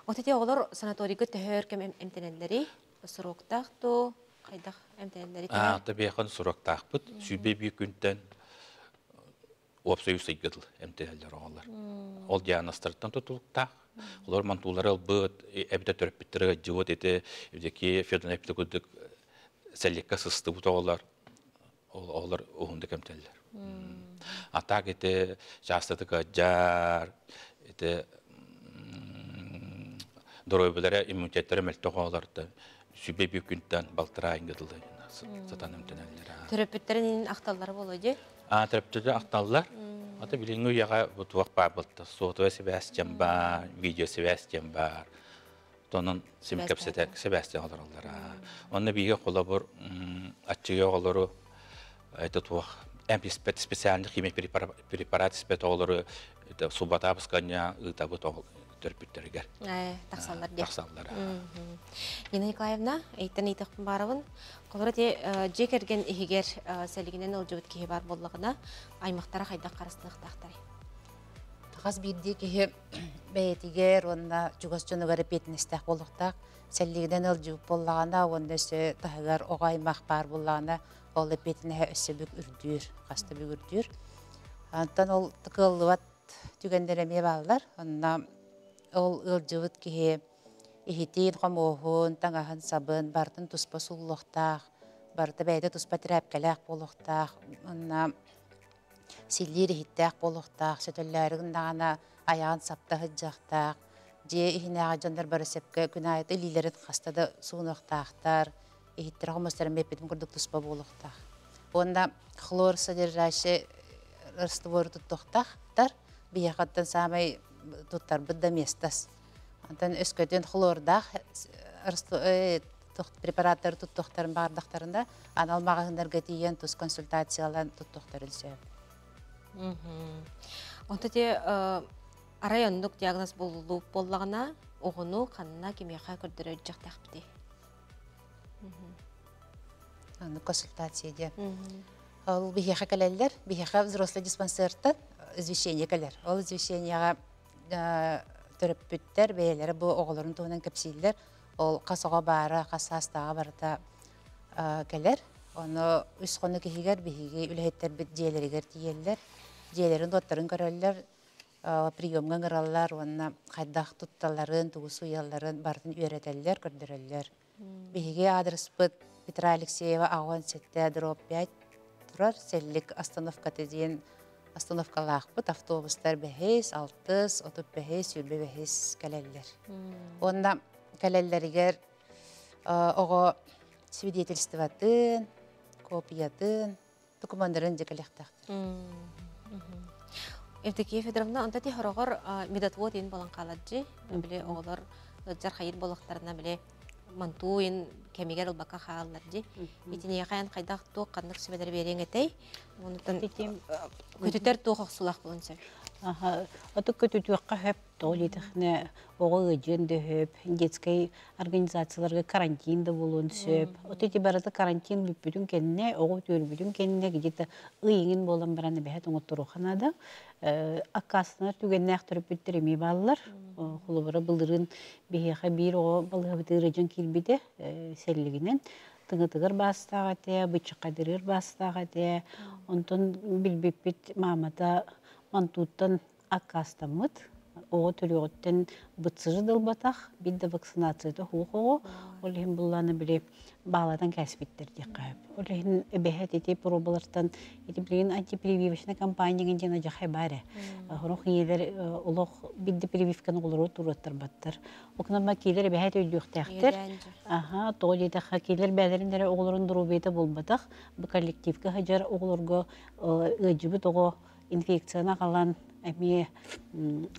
Отете олор санаторийге төһөр кем эмтенелери, суроктакту, кайдак эмтенелери. Табияхан суроктакпыт, сүбе бий күнтен опсоюз сайгытыл эмтенелер оңалар. Ол диагностардан тутулуктак. Олар мантулары албыт, эбите төрөппиттерге живот эте, эбдеки федонепте күдүк селекка сыстыбыт оңалар. Олар угундак эмтенелер. Атак это часто такая жар, это дорогие иммунитеты мельтоголарды сүбе бүкүнтен балтыра ингедилди сатаным тенелер. Терапевттерин акталлары болду. Терапевттер акталлар. Ата билингу яга бутуак бабылты. Сотовая связь тем бар, видео связь тем бар. Тонун симкепсетек Себастьян олороллара. Онна биге колабор атчыга олору это туах эмписпет специальный химия препарат спет олору это субатабскanya это вот терпиттерге. Тақсаллар де. Тақсаллар. Нина Николаевна, әйттен итақпын барабын. Қолыры те жекерген ихигер сәлігінен ұлжыбыт кеге бар болығына аймақтара қайда қарыстылық тақтары. Тағас бірде кеге бәйетігер, онына жүгас жоны бәрі бетіністәк болықтақ. Сәлігінен ұлжыбыт болағына, онда сө тағығар оға аймақ бар болағына, олы бетіне өсі бүк үрдір, қасты бүк үрдір. Антан ол тұқылуат түгендереме балылар, онына ол ұлжыбыт кеге ихитин қомуғын, таңағын сабын, бардың тұспа сұллықтақ, барды бәйді тұспа тірәпкеләк болықтақ, онына силлер ихиттәк болықтақ, сөтөлләрігін дағана аяғын саптағы жақтақ, же ихинәға жандар бары сәпкі күн айты лилерін қастады суынықтақтар, ихиттері қомыстарын бәпетін күрдік тұспа болықтақ. Онда хлор содержащий растворы тұттықтақтар, бияқаттан самай туттар бұдда местас. Антан өскөтен хлордақ препараттары тұттықтарын бағырдақтарында аналмағынларға дейін тұс консультациялан тұттықтарын сөйіп. Онта те райондық диагноз болуып болағына оғыну қанына кемеға көрдірі жақтақ біде. Консультация. Ол бихеха кәлелер, бихеха взрослый диспансерттан извещение кәлер. Ол извещенияға төріп бүттер, бәйелері бұл оғыларын туынан көпсейлер. Ол қасыға бары, қасы астаға барыта кәлер. Оны үс қоны кехігер, бихеге үләйттер бүт жиелерігер тиелер. Жиелерін доттарын көрелер, приемға ғыралар, оны қайдақ тұтталарын, туғыс уяларын бардың үйретелер, көрдірелер. Бихеге адрес бұт Петра Алексеева ағуан сетті дроп 5 тұрар, сәлік остановка теден остановкалақ бұт, автобустар бәхейс, алтыз, отып бәхейс, үрбе бәхейс кәлелер. Онда кәлелерігер оғы свидетельстватын, копиятын, документарын жекелектақтыр. Евдокия Федоровна, онда те хорогор медотвод ен болан қаладжи, біле оғылар жар қайыр болықтарына біле мантуин кемигер албака хааллар ди. Итине яқаян қайдақ тоқ қандық сөбедер берең етей. Онытын көтітер тоқ оқсулақ болын сөп. Отық көтітуаққа хөп тоғылетіқіне оғы өдженді хөп, детскай организацияларға карантинді болуын сөп. Отеті барады карантин бүппүдің кеніне, оғы төрбүдің кеніне кедеті ұйыңын болан бараны бәхет оңыттыру қанады. Аққасына түгенне ақтырып бүттіреме балылар. Құлыбыры бұлдырын бейеға бір оғы балығы бұтығырыжын келбеді сәлігінен. Тыңытығыр бастаға те, бұчыққадырыр бастаға те, онтын білбеппет мамата мантуттан аққастамыд. Оғы төлеғыттен бұтсыжы дылбатақ, бидді вакцинацияты хуқ оғы. Олығын бұлланы біле бағаладан кәсіпеттерде қайып. Олығын бәхет ете пробалардан етеплеген антипрививочна компанияген жена жақай бәрі. Құнық елер олық бидді прививканы олыру тұраттар баттар. Оқынама кейлер бәхет өйдіқтәқтір. Тоғыл етіға кейлер бәлеріндері оғылырын дұру бейті болбатақ. Бұл коллективкі ғажар оғылырғы өйдібіт оғы инфекцияна қалан әме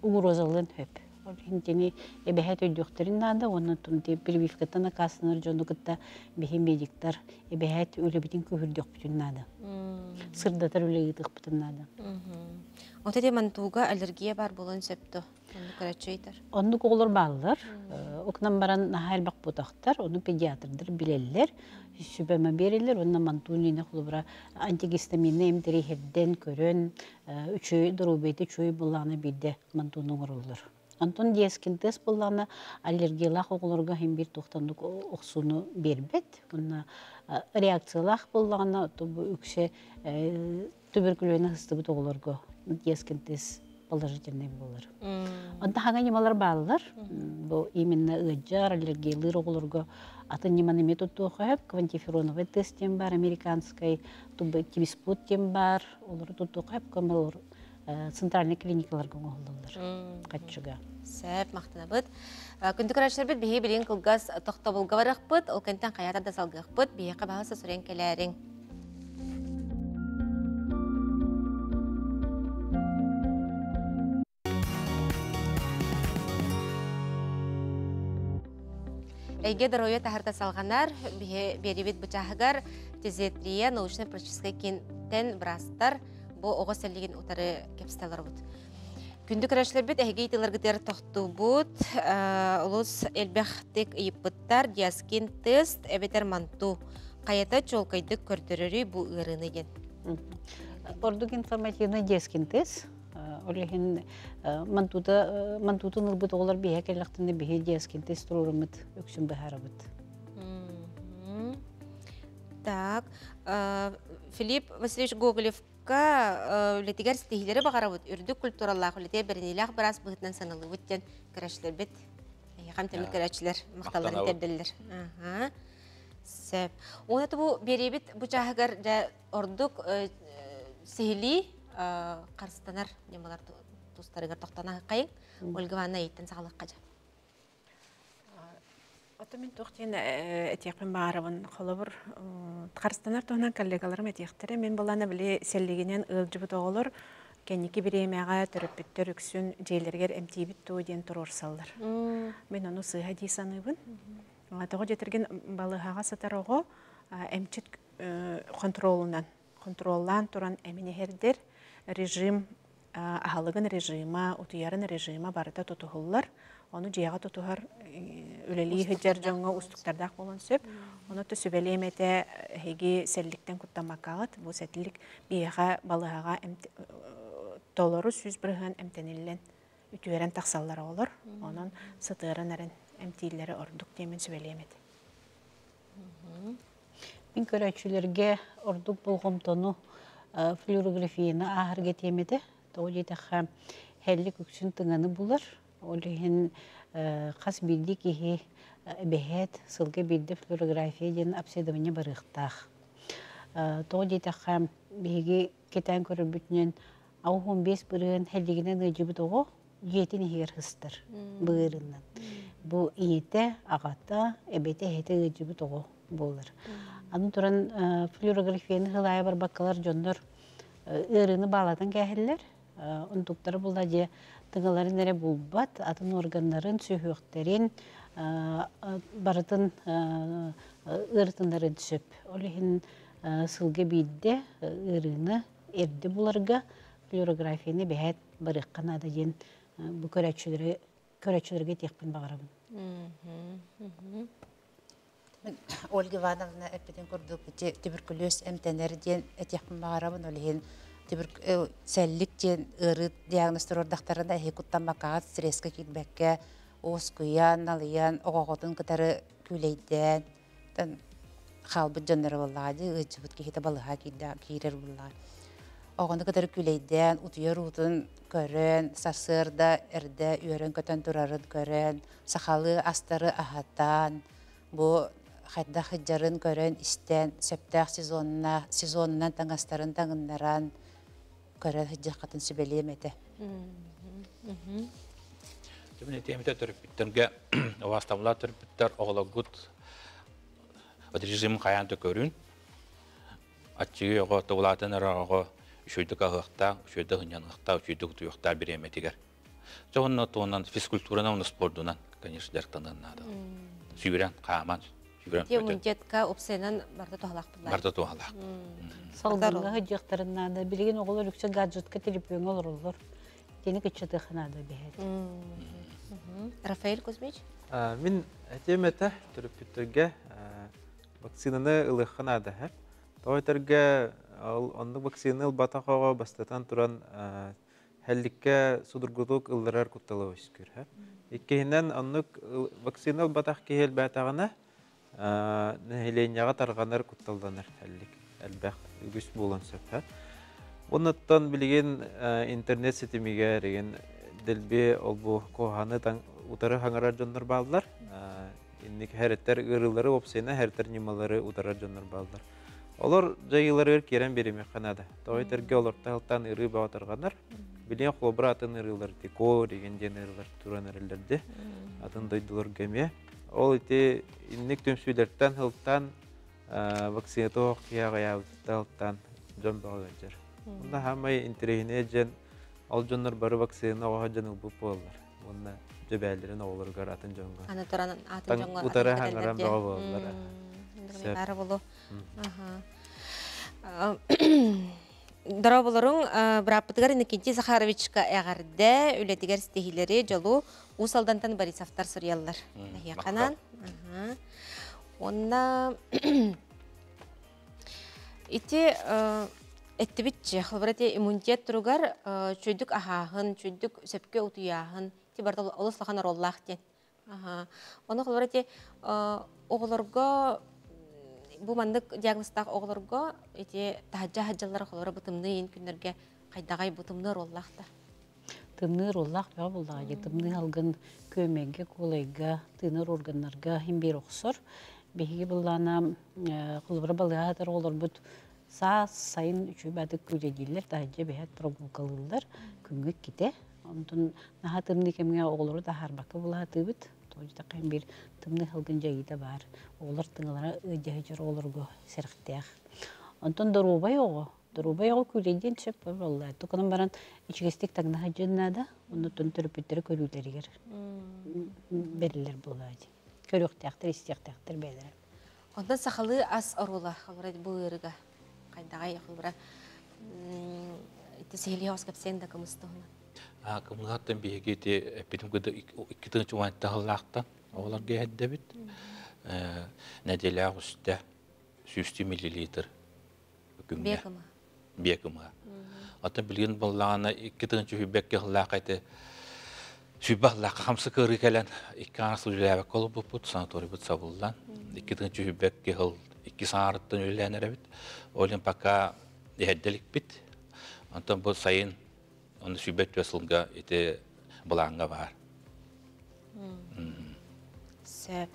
угрозалын хөп. Олхинтени эбэхет өйдүктөрүн нада, онун тунти прививкаттан акасыныр жонугутта бехим медиктар эбэхет өлөбүтүн көһүрдөк бүтүн нада. Сырдатар өлөгүтүк бүтүн нада. Отеде мантууга аллергия бар болон септо. Онду карачыйтар. Онду коголор баллар. Окнан баран нахал бак бутактар, ону педиатрдыр билелер. Sübeme берилер, онна мантуунина хулубра антигистаминне эмтери хедден көрөн, үчөй дурубейти чөй булланы бидде мантуунун уруллар. Антон диескин тест булланы аллергиялах оголорга хем бир токтондук оксуну бербет. Онна реакциялах булланы үкше туберкулезны хыстыбыт оголорго диескин тест положительный болар. Онда хаганималар баллар, бу именно ыджар аллергиялыр оголорго атын неманы методту оқып, квантифероновый тест тем бар, американской тубекибиспут тем бар, олар тут оқып, көмелор центральный клиникаларга оголдылар. Качыга. Сәп мақтына бұд. Күнді қарашыр бұд, бейе білген қылғас тоқтабылға барақ бұд, ол кәнттен қаята да салғық бұд, бейе қабағысы сүрен келәрің. Эйге дороя тахарта салганар, берибит бычахыгар, тезетрия, научно-практический кентен брастар, бу оға сәлеген утары кепсталар бұд. Күнді көрәшілер бит, әйге итыларгытер тоқту бұд, ұлыс әлбәқтік үйіппыттар, диаскин тест, әбетер манту, қайата чолкайдық көрдірірі бұ ұрыны ген. Ордук информативный диаскин тест, олеген мантутын ылбыт оғылар бейе кәліқтінді бейе диаскин тест тұрырымыд, өксін бәхәрі бұд. Так, Филипп Васильевич Гоголевка үлетігер стихилері бағара бұд. Үрдік культураллағы үлетер бірінеліғ біраз бұғытнан санылы бұдтен көрәшілер бет. Қам тәмі көрәшілер, мақталарын тәрділер. Сөп. Оңаты бұл беребет бұчағығар ордық сихили қарыстанар немалар тұстарығар тоқтана қайын. Ольга Ивановна еттен сағылық қажа. Отымен тоқтен әтеқпен бағарабын қолыбыр. Қарыстанар тоғынан коллегаларым әтеқтері. Мен боланы біле сәлігінен ұлжыбыт оғылыр. Кәнеке бір емеға түріппеттер үксін жейлергер әмтейбіт туыден тұрыр салдар. Мен оны сыға дейсаныбын. Тоғы жетірген балығаға сатар оғы әмчет контроллан тұран әмінехердер режим, ағалығын режима, ұтыярын режима барыда тұтығылар. Оны жияға тұтығар өлелі хүджер жоңға ұстықтардақ болын сөп. Оны төсібелі әмәті әйге сәліліктен күттамақағыт. Бұл сәтілік бейіға балығаға толыры сүз біріған әмтенелілен үтуерен тақсалары олар. Оның сытырын әрін әмтейлері ордық демен сөбелі әмәті. Мен көрәтшілерге ордық болғымтону флюорографияны ағырге темеді. Тоғы жетіға әлік үксін тыңаны бұлар. Олеген қас білді кеге бәхет сылғы білді флюорография ден обследование барықтақ. Тоғы жетіға беге кетен көрір бүтінен ау 15 бірігін әлдегінен өжібіт оғы етін егер ғыстыр бұғырынан. Бұл иеті, ағата, әбеті әйті өжібіт оғы болыр. Аны тұран флюорографияны ғылайы бар баққалар жондар ұрыны баладан кәхілер. Ұндықтары бұлда де тыңыларын әрі бұлбат, атын органларын, сүйіқтерін, барытын ұрытындарын түсіп. Олығын сылғы бейді ұрыны әрді бұларға флюорографияны бәйет барыққан адайын бұл көрәтшілерге текпін бағарабын. Ольга Ивановна әппеден көрдік туберкулез әмтәнерден әтекпін бағарабын олығын сәллік ден ұры диагностыр ордақтарында әйі құттамақағат стресске кетбәкке оғыз күян, алыян, оғағытын күтәрі күлейден қалбыт жонлары болады, ұйчыбыт кейті балыға кейрер болады. Оғаны күтәрі күлейден, ұтыйыр ұтын көрін, сасырда, әрді үйерін көтен тұрарын көрін, сақалы астары ағаттан, бұл қайда қыджарын көрін істен, сөптәқ сезонынан таңастарын таңындаран, көрін қыджақ қатын сөбелем әді. Түмін етеметі түріппіттерге оғастамыла түріппіттер оғыла ғұт режимін қаянты көрін. Атчығы оғы тұғылатын әрі оғы үшөйдік ағықта, үшөйдік ғынянғықта, үшөйдік тұйықта бір еметігер. Жоғынна туынан физкультурына, оны спордынан, конечно, дәрқтанынады. Сүйірен, қаман, Иммунитетка опсайнан барда туғалақ бұлай. Барда туғалақ. Салдыңға ғыджықтарынады. Білген оғылар үксе гаджетка телепен олар олар. Тені күтшеті қынады бәйет. Рафаэль Кузьмич? Мен әтеметі түріппеттерге вакцинаны ылыққан ады. Тоғайтырға онды вакцины ылбатақаға бастатан тұран әлікке судырғылық ылдырар күтталы өскір. Еккейінен онды вакцины ылбатақ кейел бәтағына нәхеленяға тарғанар күтталданар әлбәқ үгіс болын сөп. Оныттан білген интернет сетімеге реген ділбе ол бұл қоғаны ұтары хаңарар жондар балдар. Иннік әреттер ұрылары опсайна әреттер немалары ұтарар жондар балдар. Олар жайылары керен береме қанады. Тоғайтерге оларта ғылтан ұры бағатарғанар. Білген қолбыра атын ұрылар деко деген ден ұрылар тұран ұрыларды. Атын дойдылар көме. Ол ете иннік төмсүйлерден ғылтан вакцинаты оқияға яуыздан жон бағалар жер. Онда хамай интерегіне жен ол жонлар бары вакцина оға жан ұлбып болар. Онда жебәлерин оолоргар атын жоңга. Аны туран атын Таң жоңго. утары хаңаран баа болалар. Ары болу. Дараболорун Браппытыгар Иннокентий Захаровичка эгәрдә үлетигәр стихилери жолу Усалдантан Борисовтар сурьяллар. Яқанан. Онна ити эттибитче хылбырати иммунитет туругар чөйдүк ахаһын, чөйдүк сөпкө утуяһын ти бардал олослахан роллах тен. Оны хылбырати оголорго бу мандык диагностак оголорго ити тахажа хаҗаллар холора бутымны ин күннәргә кайдагай бутымны роллахта. Тымны роллах ба булдагы тымны алган көмегге колайга тыныр органнарга химбер оксор беги буллана кылбыр балыгатыр олар бут сайын үчү бадык күрегиллер тахажа бехат прогулкалылар күнгөк ките. Онтон наха тымны кемге оголору да харбакы булатыбыт. Тожда кайбир тымны алган жайда бар. Олар тыңлара ыжыжыр оларго серхтех. Онтон дорубай ого күледен чеп боллар. Тукунан баран ичигестик тагна хаҗыннада, онда тон төрөпүттөр көрүлөргөр. Беллер булады. Көрөктәктер, истектәктер белер. Онда сахалы ас орула хабарат буырга. Кайдагай хабара. Тесели оскапсен да камыстыгына. Кымгаттан биһигити битимгүдө 2 чуантта халлаакта олар геһдебит. Неделя үстә 100 мл күнгә. Бекыма. Ата билген буллагана 2 хүбәккә халлаакайты. Сүбәллак хамсы кыры келен 2 асыллабы колып бут санаторий бут сабылдан. 2 хүбәккә хал 2 саарыттан үләнәр бит. Олен пока эһделик бит. Ата бу сайын он сүбәт төсөлгә ите буланга бар. Сөп.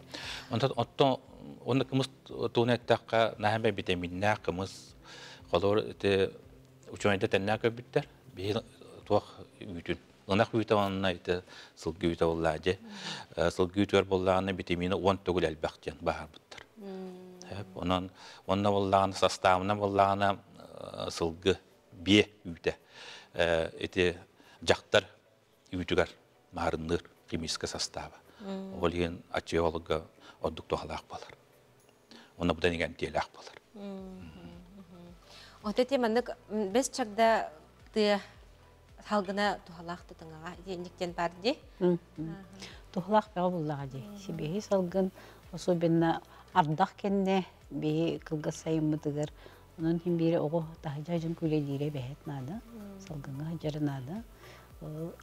Он кымыз тунеттакка нахабе витаминна кымыз колор ите учойда теннака биттер. Би туак бүтүн. Онак витаминна ите сылгы витаминлаҗы. Сылгы төр буллаганы витамины 10 түгел әлбәттән бар биттер. Онан буллаганы составына буллаганы сылгы бе үтә. Эти жактар үтүгәр марынныр химический составы. Олген ачеологга оддук тохалак балар. Оны будан дигән телак балар. Отете мандык без чакда ты халгына тухалак тутыңага дениктен барды. Тухлак ба буллагы. Сибеһи салгын особенно ардак кенне бе кылга сайыммытыгар. Onun hem biri oğu tahacacın külediyle behetnada, salgınga jarınada,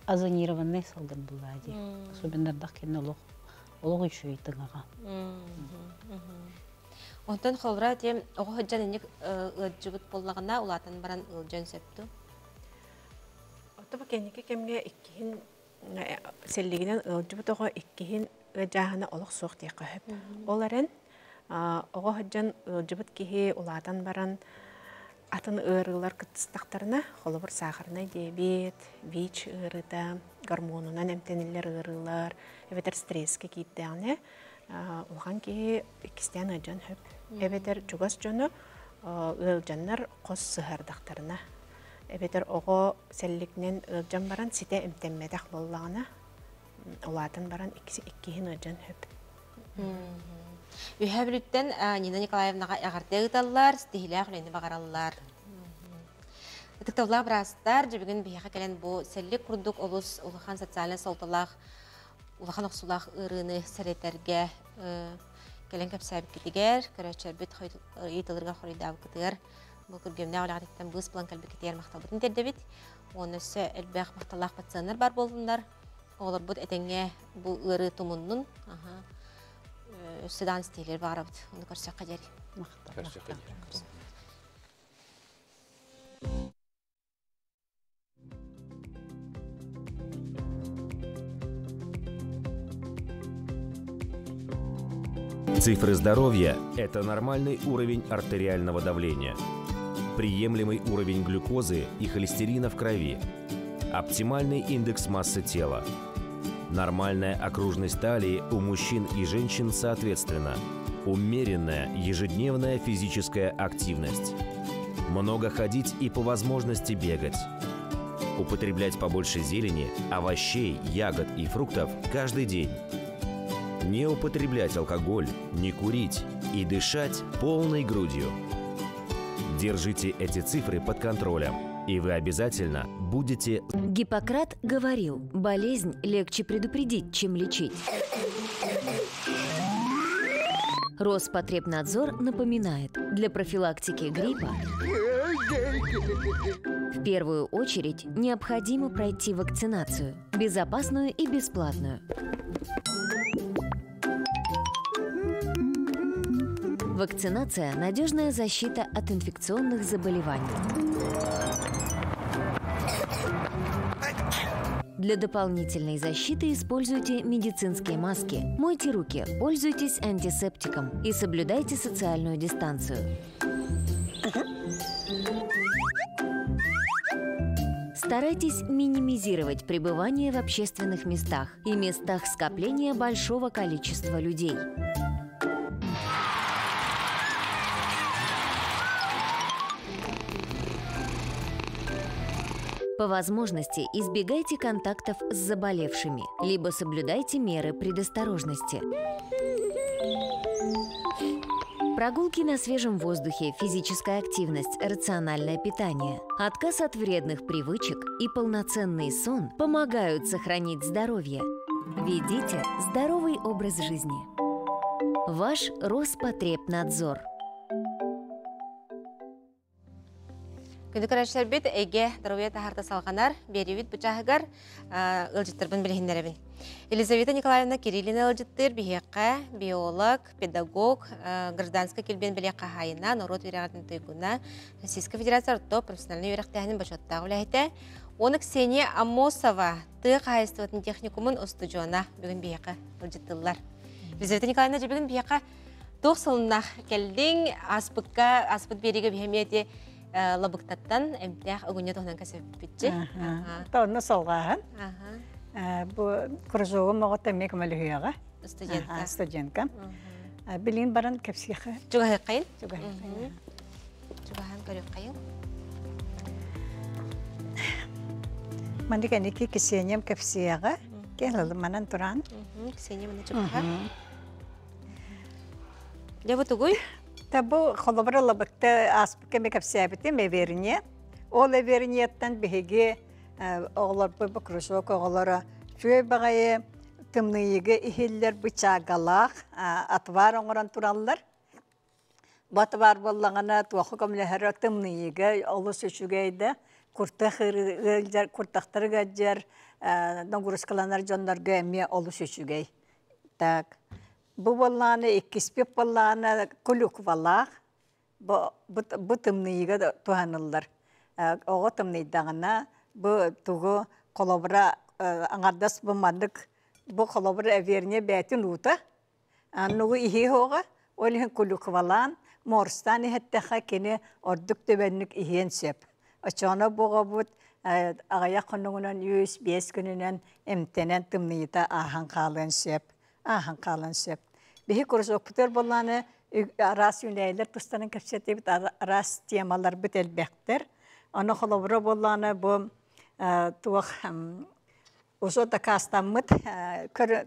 azın yerivanne salgın buladı. Sobendarda kendi oluğu şuy tınağa. Ondan xolra tem oğu haccanınik ıcıbıt bollağına ulatan baran ılcan septu. Otoba kendiki kemge ikkihin selliginen ılcıbıt oğu ikkihin ıcahına oluq soğuk diye qahıp. Olaren oğu haccan ılcıbıt kihi ulatan baran атын ырылар кытыстактарына холобур сахарный диабет, ВИЧ ырыта, гормонунан эмтенилер ырылар, эбетер стресске кийиттээне, улган ки кистен ажан хөп. Эбетер чугас жону ылжаннар кос сыхардактарына. Эбетер ого селликнен ылжан баран сите эмтенмедак боллагына, улатын баран иккихин ажан хөп. Үйәбіліттен Нина Николаевнаға ағардығыталар, стихилі құлені бағаралар. Үтіктавла бірастар, жібігін бейіға кәлен бұл сәлік құрдық олыс ұлыған социален солталақ, ұлыған ұқсулақ ұрыны сәретерге кәлен көпсәбі кетігер, көрәтшер бүт етілірге қорыйдауы кетігер. Бұл күргеміне олағадеттен бұз план кәлбі кетігер мақтал бұтын дердебет. Оны өсі әлбәқ мақталақ батсаныр бар болдыңдар. Олар бұд әтенге бұл ұры тұмынның. Судан стилер барабыт. Оны көрсек қадері. Көрсек қадері. Цифры здоровья – это нормальный уровень артериального давления, приемлемый уровень глюкозы и холестерина в крови, оптимальный индекс массы тела, нормальная окружность талии у мужчин и женщин соответственно, умеренная ежедневная физическая активность, много ходить и по возможности бегать, употреблять побольше зелени, овощей, ягод и фруктов каждый день. Не употреблять алкоголь, не курить и дышать полной грудью. Держите эти цифры под контролем, и вы обязательно будете... Гиппократ говорил, болезнь легче предупредить, чем лечить. Роспотребнадзор напоминает, для профилактики гриппа в первую очередь необходимо пройти вакцинацию, безопасную и бесплатную. Вакцинация – надежная защита от инфекционных заболеваний. Для дополнительной защиты используйте медицинские маски, мойте руки, пользуйтесь антисептиком и соблюдайте социальную дистанцию. Старайтесь минимизировать пребывание в общественных местах и местах скопления большого количества людей. По возможности избегайте контактов с заболевшими, либо соблюдайте меры предосторожности. Прогулки на свежем воздухе, физическая активность, рациональное питание, отказ от вредных привычек и полноценный сон помогают сохранить здоровье. Ведите здоровый образ жизни. Ваш Роспотребнадзор. Күнді көрәшілер бет әйге дұрауия тахарта салғанар, беревит бұчағығар ұлжыттырбын білгендеребін. Елизавета Николаевна Кириллина ұлжыттыр, бейеққа, биолог, педагог, гражданска келбен білеққа хайына, народ верағатын түйгіна, Российская Федерация ұртто профессиональный өріқтәғінің башоттағы үләйті. Оны Ксения Амосова тұғы қайыстығытын техникумын ұстыжуына бүгін бейеққа ұлжыттылар. Елизавета Николаевна жебігін бейеққа 9 сылынақ келдің, аспыт береге бейхеметі лабықтаттан әмтәқ үгіне тоғынан кәсіп бітчі. Тоғына солғағын. Бұл күрзуғы мұғыт әмек мәлі хүйаға. Студентка. Білін баран кәпсіғі. Жүғағы қайын? Жүғағын көріп қайын. Мәні кәнекі кісенем кәпсіғі. Кәлілі манан тұран. Кісенем мәні жүғаға. Лебі тұғый? Табу холобра лабыкта аспыка мекап сәбите меверине. Ол эверинеттен беге оғлар бу кружок оғлара жөй багае тымныйыгы ихиллер бычагалак атвар оңоран тураллар. Батвар боллагана туахы камлехара тымныйыгы олы сөчүгейде куртактар гаджар ногурускаланар жондарга эме олы сөчүгей. Так. Bu vallahi ikkispep vallahi kuluk vallah bu tımnıyıga da tuhanıllar. O tımnıydağına bu tuğu kolabra angardas bu madık bu kolabra evlerine beytin uta. Nugu iyi hoğa olihin kuluk vallan morstani hatta kene orduk tebenlik ihen sep. Açana boğa bu ağaya konuğunan 105 gününden emtenen tımnıyıda ahan kalan sep. Ahan kalan sep. Bihi kurusok puter bollanı aras yüneyler tustanın kapsiyeti bit aras temalar bit elbektir. Onu kolabra bollanı bu tuğ uzo da kastamıt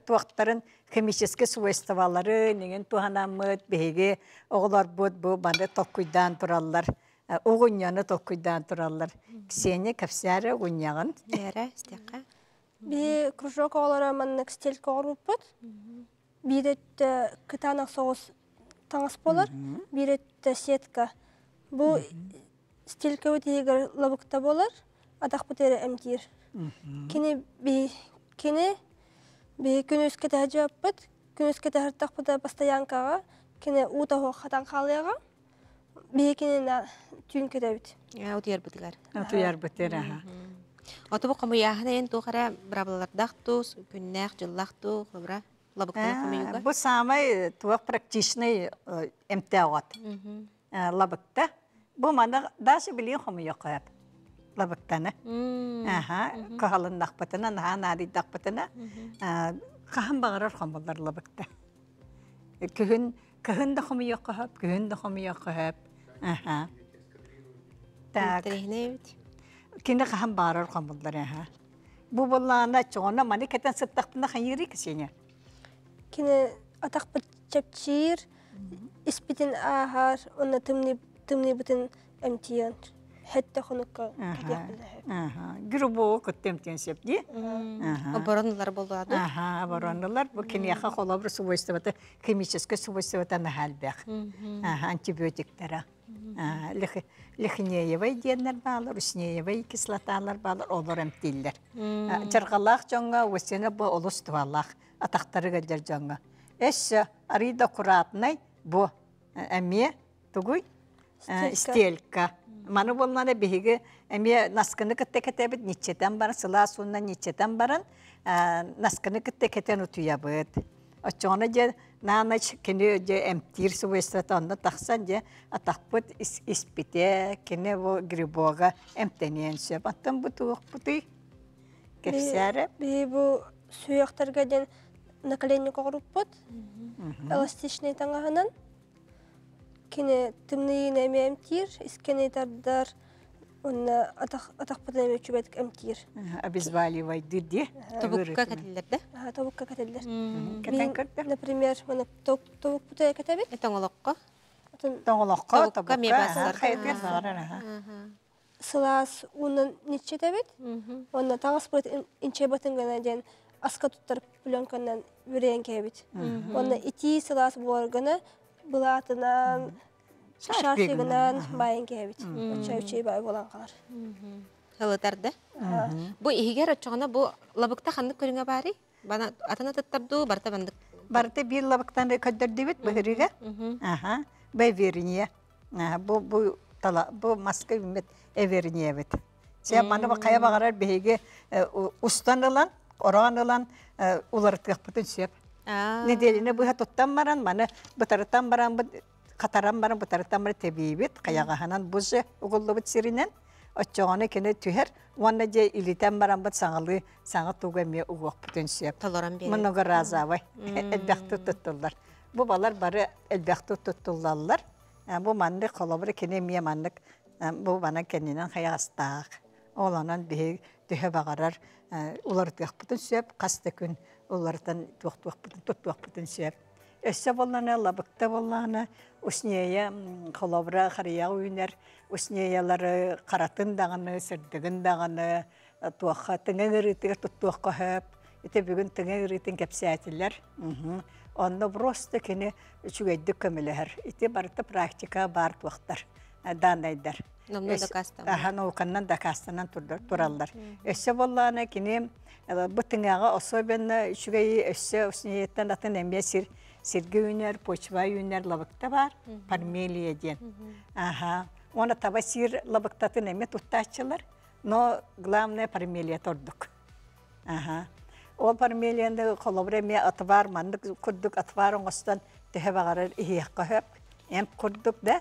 tuğakların химический свойстволары неген туганамыт беге оғлар bu баны токуйдан тураллар. Угуньяны токуйдан тураллар. Ксения капсияры угуньягын. Дәрі, стеқа. Би кружок оғлары маннық стель коғыруппыт. Биретті кытанақ соғыз таңыз болар. Биретті сетка. Бұл стелька өтегер лабықта болар. Атақ бұтері әмтер. Кені күнөске тәжі аппыт. Күнөске тәжіттақ бұта постоянкаға. Кені ұтағы қатан қалыяға. Кені түйін кетәбіт. Утуяр бұтылар. Утуяр бұтыр, аға. Оты бұл қамыяғына ең туғара брабылардақту, күннәқ, жыллақту, қыбыра лабықтаны қамыюға? Бұл самай туақ практичный эмтәғат. Лабықта. Бұл маңда дашы білейін қамыя қойап. Лабықтаны. Қағалындақ бұтына, надидақ бұтына. Қағын бағырар қамылар лабықта. Күхін да қамыя қойап, күхін да қамыя қойап. Kini kahan barar kamudlar ya. Bu bollana çoğuna mani keten sıttaqtına hayırı kisinya. Kine atak çepçir, ispitin ahar, ona tımni bütün emtiyan. Hatta konukka gidiyor bile. Grubu kuttem sepdi. Оборонлар болду. Оборонлар bu kini yaha kolabır svойствата, химическое свойствата на halbek. Антибиотиктера. Lihneyevi diyenler bağlar, usneyevi kislatalar bağlar, olur emtiller. Çarqalaq jonga vesene bu olus tuvalaq, ataqtarı gelder jonga. Eşe arida kuratnay bu emiye tuguy stelka. Manı bolmana bihige emiye naskını kıtteketebit niçeten baran, sıla sunna niçeten baran, naskını kıtteketen utuyabıt. Açığına je nana kini je emtir svойствата onda taqsan je ataqput ispite kini bu griboga emteniyen söp. Attan bu tuğuk butuy. Kefsare. Bir bu suyaktarga den nakaleni qoğruput. Elastичный tangahынан. Kini tımnıyın emtir, iskenetardar Онна атақ потом чубетик эмтир. Обезболивай дыди. Тобукка катиллерде? Тобукка катиллер. Например, мына тобук бутай катабит. Тоңолокко. Тоңолокко, тобукка мебасылар. Хайдер сагар. Сылас унын ничетебит. Онна таңас бут инче батынгана ден аска туттар пленканан бүрен кебит. Онна ити сылас боргана булатынан шарфигынан байын кебит. Чай бай болан калар. Хылытарды. Бу игер очогона бу лабыкта ханды көрүңө бари. Бана атана таттарду барта бандык. Барта бир лабыктан көдөр дебит быгырыга. Бай вериния. Бу тала бу маска үмет эвериния бит. Се мана кая багарар беге устанылан, оранылан улартык бүтүн сеп. Неделине бу хаттан баран, мана бутардан баран Kataran barın bu taraftan beri tebibit, kayağahanan buzu uğullu bit sirinen, açığını kene tüher, vanna je iliten barın bit sağlı, sağı tuğamiye uğuq bütün siyap. Talaran beri. Munuğa razı vay, elbaqtı tuttular. Bu balar bari elbaqtı tuttularlar. Bu manlık kolabırı kene miye manlık, bu bana kendinin kayağıstağ. Olanan bir tühe bağırar, ular tuğaq bütün siyap, kastı gün ulardan tuğaq bütün siyap. Össe bollana, labıkta bollana, usneye kolabra xariya uyunar, usneyeleri karatın dağını, sırdıgın dağını, tuğaqa, tüne gırıtıga tuttuğaqa höp, ite bugün tüne gırıtın kepsiyatiler. Onda prosto kini çügeydi kömüleher. Ite barıta praktika bar tuğaqtar, danaydar. Nomnu da kastan. Novukandan da kastanan turallar. Össe bollana kini, bu tüneğe osobena çügeyi össe usneyetten atın emye Sirgi üner, poçva üner labıkta var, parmeliye diyen. Ona taba sir labıktatın eme tuttaççılar, no glamne parmeliye torduk. O parmeliyende kolabremiye atı var, mandık kurduk atı var, oğustan tühe bağırır ihiyakka höp. Em kurduk da,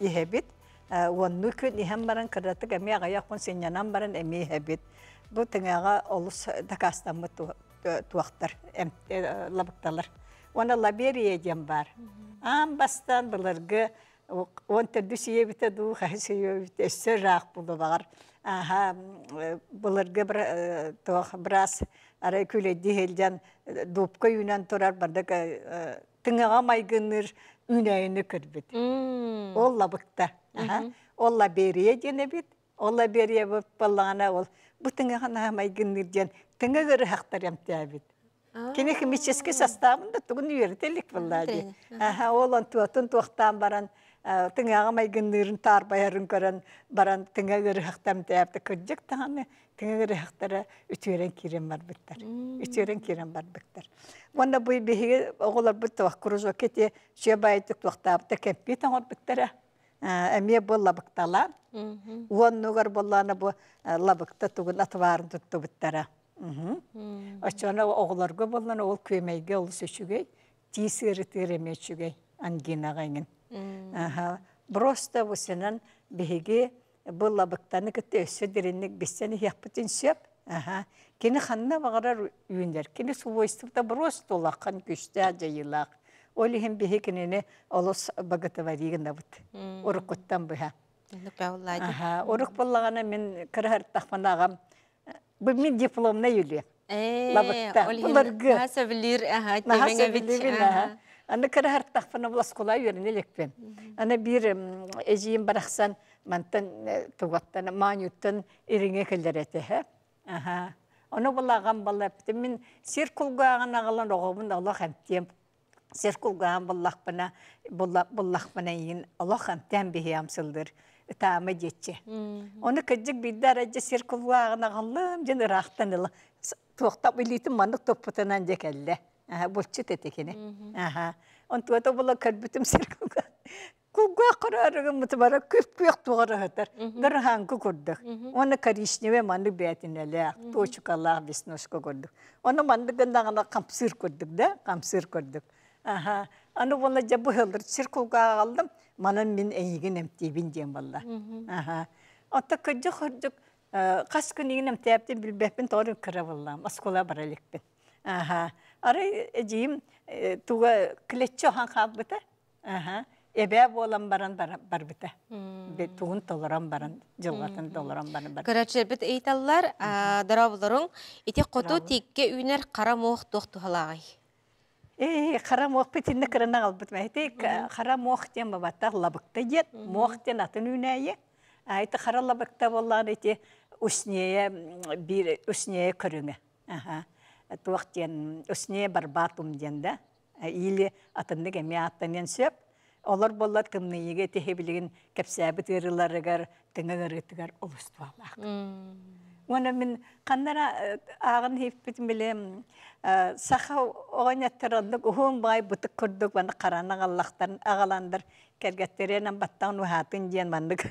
ihebit. Onu kün ihem baran kırdatık, eme ağayakun senyanan baran eme ihebit. Bu tüneğe olus dakastan tuğaktar, labıktalar. Ona laberiye diyen var. Bastan bulurgu, on terdüsüye bite du, haysiye bite, esir rağ bulu var. Bulurgu biraz ara küle dihelden dupka yünen turar bardak tıngağa maygınır üneyini kırbit. O labıkta. O laberiye diyen bit. O laberiye ballağına ol. Bu tıngağa maygınır diyen tıngağı rağıqtar yamtiyabit. Kini химический составында тугун үйрөтелик буллади. Олон туатын туактан баран тыңага майгындырын тар баярын көрөн баран тыңага рахтам тапты көжөк таганы тыңага рахтара үтүрен кирен бар биттер. Үтүрен кирен бар биттер. Онда бу биге оголар бу туаккурузо кете шебайты туактапты кеппи таңор биттер. Эмие бу лабыктала. Оннугар болланы бу лабыкта тугун атварын тутту биттер. Açana oğlarga bolan ol kömeyge ol seçüge tisir tiremeçüge angina gayın. Prosta bu senen bihige bu labıktanı kete ösedirinlik biseni yapıtın söp. Kini xanna bağırar üyünler. Kini svойствода prosta olaqan güçte jayılaq. Oli hem bihikinini olus bagata varigin dabut. Orukuttan biha. Урық болағана мен кірір тақпанағам. Бұл мен дипломна үлі. Лабықта. Оларғы. Нағаса білір, Нағаса білір. Аны кірір тақпана бұл асқола өріне лекпен. Аны бір әжейін барақсан мантан туғаттан, маниуттан иріңе келдер әті. Оны болағам бала әпті. Мен сер күлгағын ағылан оғымын Allah әмтем. Сер күлгағын болақпана ең Allah әмтем бейі амсылдыр. Тағымы жетші. Оны көджік бейді арайджы сер күлгағын ағылым жын ұрақтан ұлы. Туақтап үлейтін мандық топпытынан жек әлі. Болчы тетекені. Он туата бола көрбітім сер күлгағын. Күлға қырарығын мұтыбара көп туғары ғытыр. Бір хаңқы көрдік. Оны коричневе мандық бәтін әлі. Точукалақ бесношқа көрдік. Оны мандығындағына қамсыр көрдік да. Қамсыр көрдік. Аны бола жабы ғылдыр. Сер күлғаға қалдым. Манан мен әйеген әмтейбін дейм болла. Отта көджі құрдық. Қас күнеген әмтейбін білбәппен тоғырын кірі боллам. Аскола баралықпен. Арай әжейім туға кілетші оған қап бұта. Эбе болам баран бар біті. Туғын толыран баран, жылғатын толыран баран бар. Көрәтшер біт ейталылар, дарабыларың, ете қоту текке үйнер қара моқ тоқты халағай. Қара моқ бітінді кіріні қалбыт мәйті. Қара моқ ден бабаттақ лабықта ет, моқ ден атын үйнәйе. Айты қара лабықта болған ете үснее көріңі. Туақ ден үснее барбатым денді. Илі атынды кәме аттанен сөп. Олар боллар кымны еге техебілігін кәпсәбіт ғырыларығар, тыңы ғырытығар олыстуалақ. Оны мен қандара ағын хейппетін білем, сақа оған әттірандық, ұғын бай бұтық күрдік, баны қараны ағаландар, кәргеттеренен баттан ұхатын дейін бандық.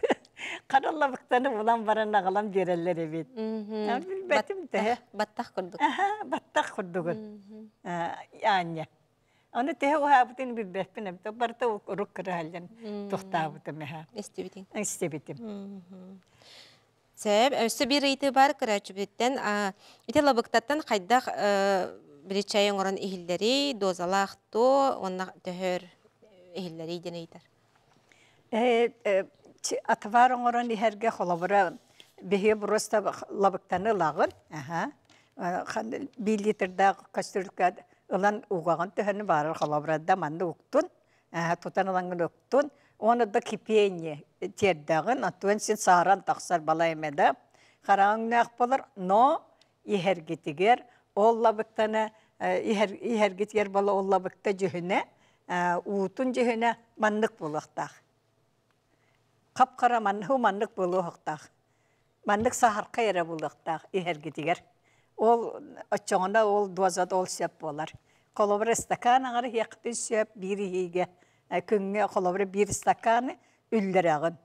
Қаралла бұқтаны бұлан баран ағалан берелер әбет. Баттақ күрдік. Баттақ күрдігін. Anya. Onu tehe o habıtın bir behpine bito. Barta uruk kırı halden tuhtağıbıtı meha. İstebitin. İstebitim. Sebep, össe bir reyti var kıraçıbitten. İte labıktattan kaydaq bir çayın oran ihilleri, dozalaq to, onna töhör ihilleri deneydir. Atvarın oran iherge kolabıra behe burasta labıktanı lağın. 1 litrda kastırlıkad Ulan uğağın tühünü varır xalabırada mandı uqtun, tutan alangın uqtun, onu da kipeyni terdağın, atuen sen sağıran taqsar balayımeda, qarağın ne aqbalar, no ihergetiger, olla bıktana, ihergetiger bala olla bıkta cühüne, uğutun cühüne mandık buluqtaq. Qapqara mandık buluqtaq. Mandık saharqa yere buluqtaq, ihergetiger. Ol açığında ol dozat ol söp bolar. Kolobra stakan ağır yaqtın söp bir yege. Künge kolobra bir stakanı üller ağın.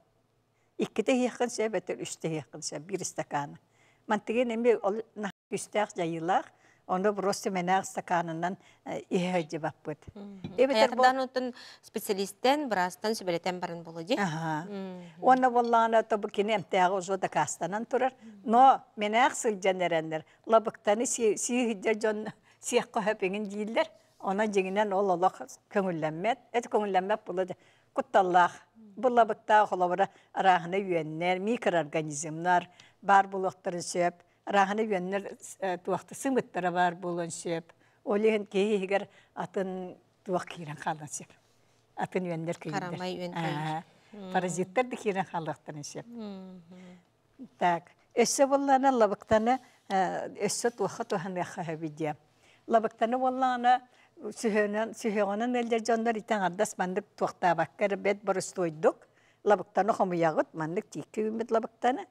İkide yaqın söp eter üçte yaqın söp bir stakanı. Mantığı nemi ol üstek jayılaq. Onda prosto menaq stakanından ihacı bakpıt. Hayatdan otun spesialisten birazdan sübeleten barın bulucu. Onda vallana tabu kine emtiağı uzo da kastanan turar. No menaq sılcan erenler. Labıktanı sihidja jon siyaqqa höpengin değiller. Ona jenginen ol Allah köngüllenmet. Et köngüllenmek bulucu. Kuttallah. Bu labıkta kolabara arağına yüenler, mikroorganizmlar, bar buluqtırın söp. Rahane yönler tuaqta sımıtlara var bulun söp. Olihin kehiger atın tuaq kiran qalan söp. Atın yönler kehiger. Karamay yönler. Parazitler de kiran qalaqtırın söp. Tak. Össe vallana labıqtana össe tuaqa tuhan yaqa bidya. Labıqtana vallana sühönen elder jonlar iten ardas mandık tuaqta bakkar bet barustoyduk. Labıqtana xomuyağıt mandık tikki ümit labıqtana.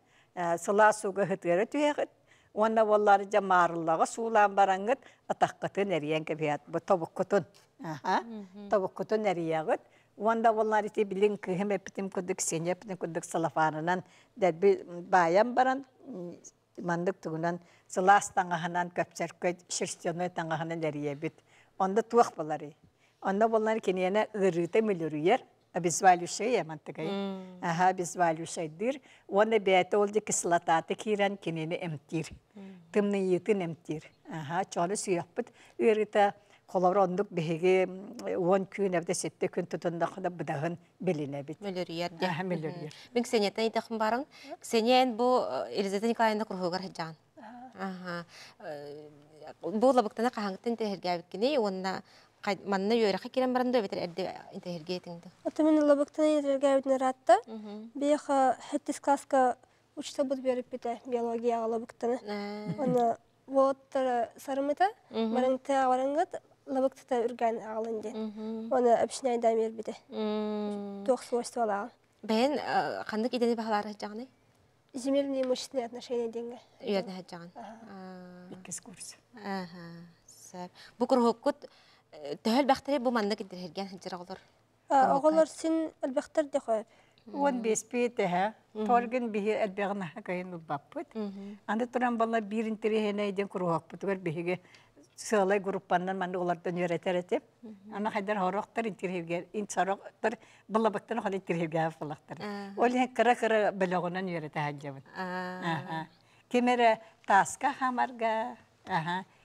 Sıla suga hıtgara tüyağıt. Onda valları jamarıllağı suğulan barangıt ataqqıtın eriyen kebiyat. Bu tabukkutun. Tabukkutun eriyağıt. Onda valları ite bilin kıhım epitim kudduk, senye epitim kudduk salafanınan derbi bayan baran mandık tuğunan sılas tangahınan köpçerköy şirstiyonu tangahınan eriyebit. Onda tuğuk valları. Onda valları keniyene ırıta milürüyer. Обезвалю шея мантагай. Обезвалю шейдир. Оны бәті олды кислотаты киран кенені эмтир. Тымны етін эмтир. Чоны сүйақпыт. Үріта Kolabra onduk bihiги 10 күн әбде сетте күн тұтындақыда бұдағын беліне бит. Мөлөрүер де. Мөлөрүер. Мен Ксениятан итақын барың. Ксениян бұл Елизавета Николаевна Курхугар хаджан. Бұл лабықтана қағаңыттан интерхергәбіккіне, онына манна йөрәқі керен барында өбетер әрді интерхергейтіңді. Ата мен лабықтана интерхергәбітін ратты. Бейха хеттис класска учта бұд беріп біті биологияға лабықтаны. Оны воттары сарымыта, барыңты ағарыңғыт, лабықтыта үрген ағылынды. Оны әпшіне айдан бер біті. Тоқ свойство алаған. Бәйін қандық идені бағалары жағыны? Земельные имущественные отношения деньги. Үйерді хаджаған. Иккес курс. Бұл күрхөккіт төхіл бәқтері бұл мандық интерхерген хаджар олар? Оғалар сен әлбәқтер де қойып. 15 бейті, торгын бейі әлбәғін қайын ұлбаппыт. Анда тұран бала бір интерхерген айден күрхөкпыт. Өгер бейіге сылай группаннан манды олардан үйретер етеп. Ана қайдар хорақтар интерхерген, инсарақтар бұлабақтан қол интерхерген фалақтар. Ол кыра-кыра біліғынан үйреті хаджабын. Кемері таска хамарға,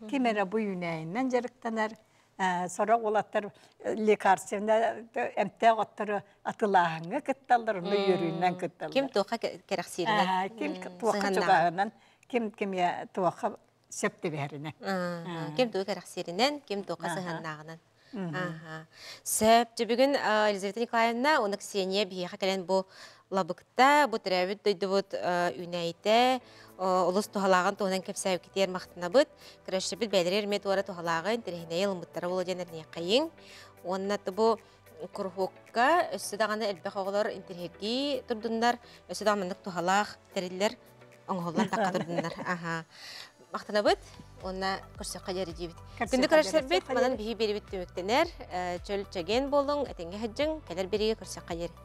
кемері бұйынайынан жарықтанар. Sonra olatlar lekarsiyonda emte otturu atılağını kıttallar, onu yürüyünden kıttallar. Kim tuğa kereksirine? Kim tuğa çoğağından, kim ya tuğa septi verine. Kim tuğa kereksirinden, kim tuğa sığınağından. Сөп, бүгін Елизавета Николаевна, оны Ксения бейеға кәлен бұл лабықта, бұл тірәбіт дөйді бұд үйнәйті, ұлыс тұғалағын тұғынан кәпсәу кетер мақтына бұд, күрәші біл бәдірер мет уары тұғалағын, тірігіне елімбіттары болу жәнеріне қайын. Оннаты бұл күрхуққа өсі дағаны әлбәқ оғылар интерхерге тұрдындар, өсі дағымындық тұғалақ тәрелер оңғылар таққа тұрдындар. Мақтана бұд, онна көрсеққа жәрі дейбіт. Күнді көрсер біт, манан бейі бері біт төміктенер, чөл чәген болың, әтенге хаджың, кәлер береге көрсеққа жәрі.